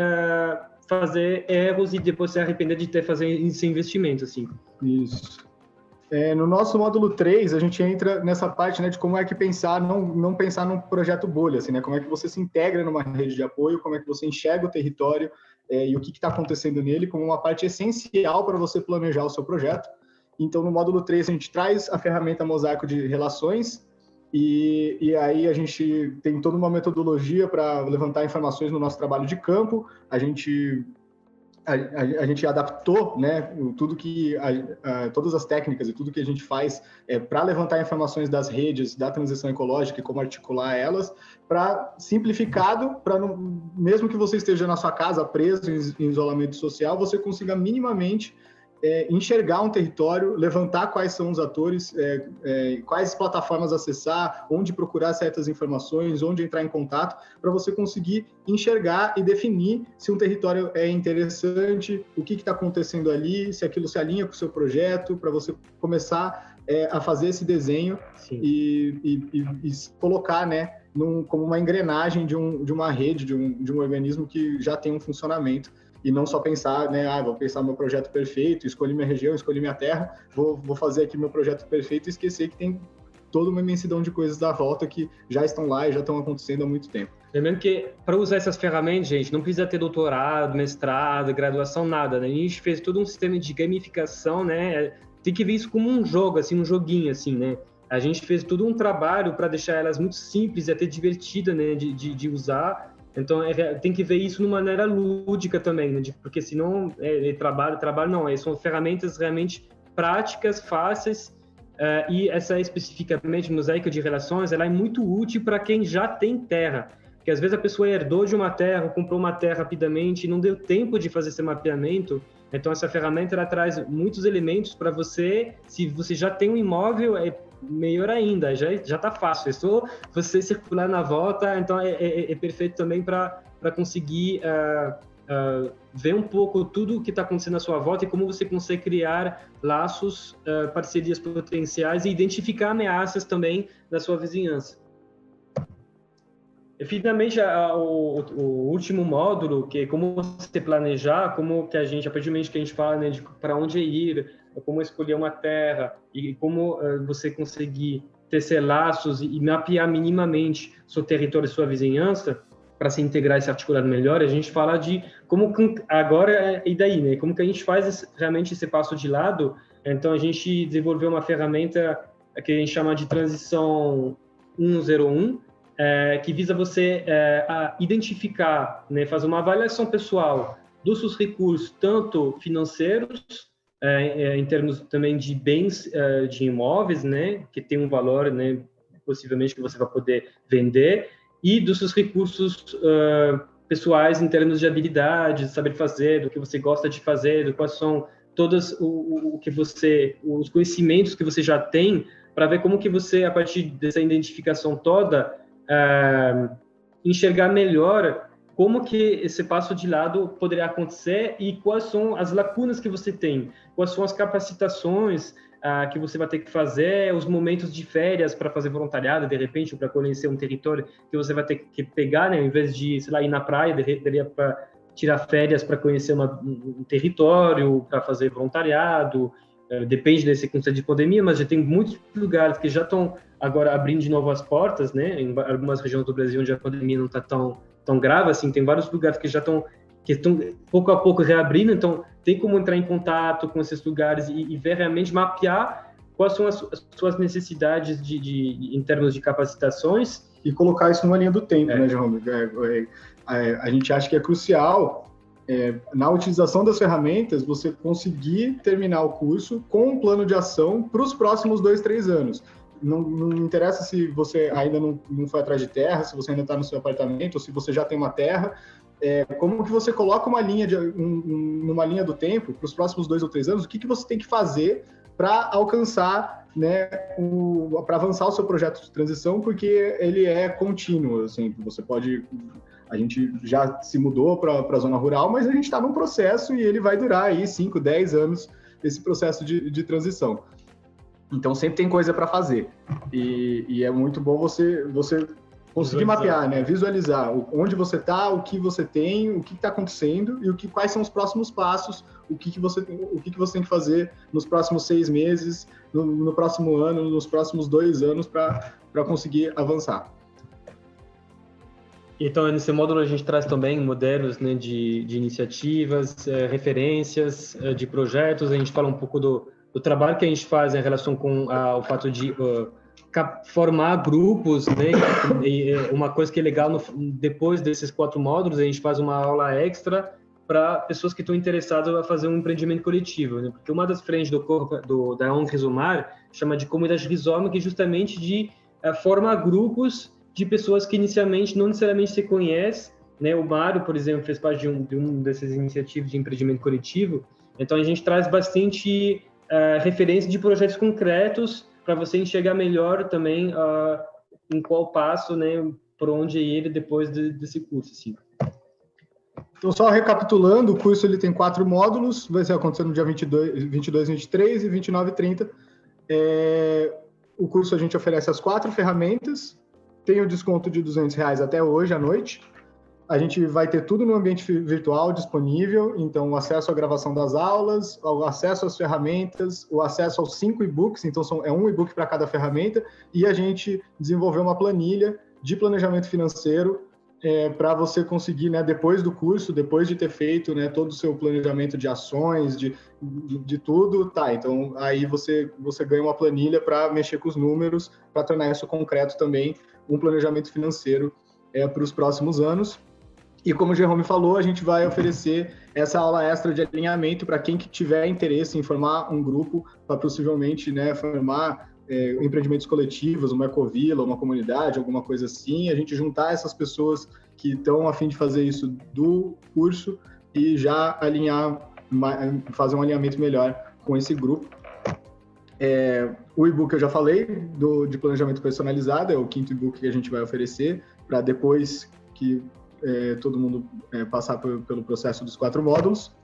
fazer erros e depois se arrepender de ter feito esse investimento. Assim. Isso. No nosso módulo 3, a gente entra nessa parte, né, de como é que pensar, não pensar num projeto bolha, assim, né, como é que você se integra numa rede de apoio, como é que você enxerga o território e o que está acontecendo nele como uma parte essencial para você planejar o seu projeto. Então, no módulo 3, a gente traz a ferramenta Mosaico de Relações e aí a gente tem toda uma metodologia para levantar informações no nosso trabalho de campo. A gente a gente adaptou, né, tudo que todas as técnicas e tudo que a gente faz para levantar informações das redes da transição ecológica e como articular elas, para simplificado, para mesmo que você esteja na sua casa preso em isolamento social, você consiga minimamente enxergar um território, levantar quais são os atores, quais plataformas acessar, onde procurar certas informações, onde entrar em contato, para você conseguir enxergar e definir se um território é interessante, o que está acontecendo ali, se aquilo se alinha com o seu projeto, para você começar a fazer esse desenho e colocar, né, como uma engrenagem de uma rede, de um organismo que já tem um funcionamento. E não só pensar, né, vou pensar meu projeto perfeito, escolhi minha região, escolhi minha terra, vou fazer aqui meu projeto perfeito e esquecer que tem toda uma imensidão de coisas à volta que já estão lá e já estão acontecendo há muito tempo. Lembrando que para usar essas ferramentas, gente, não precisa ter doutorado, mestrado, graduação, nada, né? A gente fez todo um sistema de gamificação, né? Tem que ver isso como um jogo, assim, um joguinho, assim, né? A gente fez todo um trabalho para deixar elas muito simples e até divertida, né, de usar. Então, tem que ver isso de uma maneira lúdica também, né? Porque senão trabalho não, são ferramentas realmente práticas, fáceis, e essa especificamente mosaica de relações, ela é muito útil para quem já tem terra, porque às vezes a pessoa herdou de uma terra, comprou uma terra rapidamente, não deu tempo de fazer esse mapeamento. Então, essa ferramenta ela traz muitos elementos para você, se você já tem um imóvel, melhor ainda, já está fácil, é só você circular na volta, então é perfeito também para conseguir ver um pouco tudo o que está acontecendo à sua volta e como você consegue criar laços, parcerias potenciais e identificar ameaças também na sua vizinhança. E, finalmente, o último módulo, que é como você planejar, como que a gente, a partir do momento que a gente fala, né, de para onde ir, como escolher uma terra e como você conseguir tecer laços e mapear minimamente seu território e sua vizinhança para se integrar e se articular melhor, a gente fala de como agora e daí, né? Como que a gente faz realmente esse passo de lado. Então, a gente desenvolveu uma ferramenta que a gente chama de transição 101, que visa você identificar, né, fazer uma avaliação pessoal dos seus recursos, tanto financeiros, em termos também de bens, de imóveis, né, que tem um valor, né, possivelmente que você vai poder vender, e dos seus recursos pessoais em termos de habilidades, saber fazer, do que você gosta de fazer, do quais são todos os conhecimentos que você já tem, para ver como que você, a partir dessa identificação toda, enxergar melhor como que esse passo de lado poderia acontecer e quais são as lacunas que você tem, quais são as capacitações que você vai ter que fazer, os momentos de férias para fazer voluntariado, de repente, para conhecer um território que você vai ter que pegar, né, ao invés de, sei lá, ir na praia, daria para tirar férias para conhecer um território, para fazer voluntariado. Depende da circunstância de pandemia, mas já tem muitos lugares que já estão agora abrindo de novo as portas, né? Em algumas regiões do Brasil onde a pandemia não está tão grave, assim, tem vários lugares que estão pouco a pouco reabrindo, então tem como entrar em contato com esses lugares e ver realmente, mapear quais são as suas necessidades em termos de capacitações. E colocar isso numa linha do tempo, né, João? A gente acha que é crucial, na utilização das ferramentas, você conseguir terminar o curso com um plano de ação para os próximos 2-3 anos. Não interessa se você ainda não foi atrás de terra, se você ainda está no seu apartamento, ou se você já tem uma terra, como que você coloca uma linha numa linha do tempo para os próximos 2 ou 3 anos, o que você tem que fazer para alcançar, né, para avançar o seu projeto de transição, porque ele é contínuo, assim, você pode... A gente já se mudou para a zona rural, mas a gente está num processo e ele vai durar aí 5, 10 anos, esse processo de transição. Então, sempre tem coisa para fazer. E é muito bom você conseguir mapear, né? Visualizar onde você está, o que você tem, o que está acontecendo e quais são os próximos passos, o que você tem que fazer nos próximos 6 meses, no próximo ano, nos próximos 2 anos para conseguir avançar. Então, nesse módulo a gente traz também modelos, né, de iniciativas, referências de projetos. A gente fala um pouco do trabalho que a gente faz em relação com o fato de formar grupos, né? E uma coisa que é legal, depois desses 4 módulos, a gente faz uma aula extra para pessoas que estão interessadas a fazer um empreendimento coletivo, né? Porque uma das frentes da ONG Rizomar chama de comunidade Rizoma, que justamente forma grupos de pessoas que inicialmente não necessariamente se conhecem, né? O Mário, por exemplo, fez parte de um dessas iniciativas de empreendimento coletivo. Então, a gente traz bastante referência de projetos concretos para você enxergar melhor também em qual passo, né, por onde ir ele depois desse curso. Assim. Então, só recapitulando, o curso ele tem 4 módulos, vai ser acontecendo no dia 22, 23 e 29 e 30. O curso a gente oferece as 4 ferramentas, tem o desconto de R$200 até hoje à noite. A gente vai ter tudo no ambiente virtual disponível, então o acesso à gravação das aulas, o acesso às ferramentas, o acesso aos 5 e-books, então é um e-book para cada ferramenta, e a gente desenvolveu uma planilha de planejamento financeiro para você conseguir, né, depois do curso, depois de ter feito, né, todo o seu planejamento de ações, de tudo, tá, então aí você ganha uma planilha para mexer com os números, para tornar isso concreto também, um planejamento financeiro para os próximos anos. E como o Jerome falou, a gente vai oferecer essa aula extra de alinhamento para quem que tiver interesse em formar um grupo para possivelmente, né, formar empreendimentos coletivos, uma ecovila, uma comunidade, alguma coisa assim, a gente juntar essas pessoas que estão a fim de fazer isso do curso e já fazer um alinhamento melhor com esse grupo. O e-book eu já falei, de planejamento personalizado, é o 5º e-book que a gente vai oferecer, para depois que todo mundo passar pelo processo dos 4 módulos.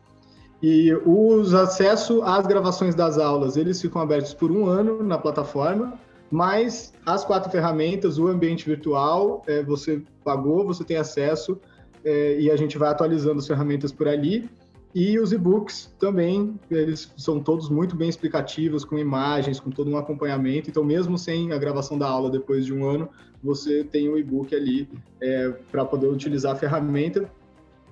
E os acessos às gravações das aulas, eles ficam abertos por 1 ano na plataforma, mas as 4 ferramentas, o ambiente virtual, você pagou, você tem acesso, e a gente vai atualizando as ferramentas por ali. E os e-books também, eles são todos muito bem explicativos, com imagens, com todo um acompanhamento. Então, mesmo sem a gravação da aula depois de 1 ano, você tem o e-book ali para poder utilizar a ferramenta.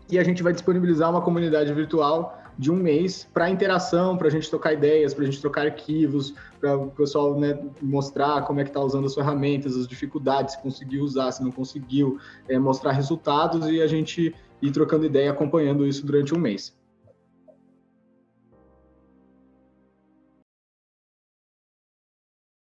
E a gente vai disponibilizar uma comunidade virtual de 1 mês para interação, para a gente trocar ideias, para a gente trocar arquivos, para o pessoal, né, mostrar como é que está usando as ferramentas, as dificuldades, se conseguiu usar, se não conseguiu, mostrar resultados e a gente ir trocando ideia, acompanhando isso durante 1 mês.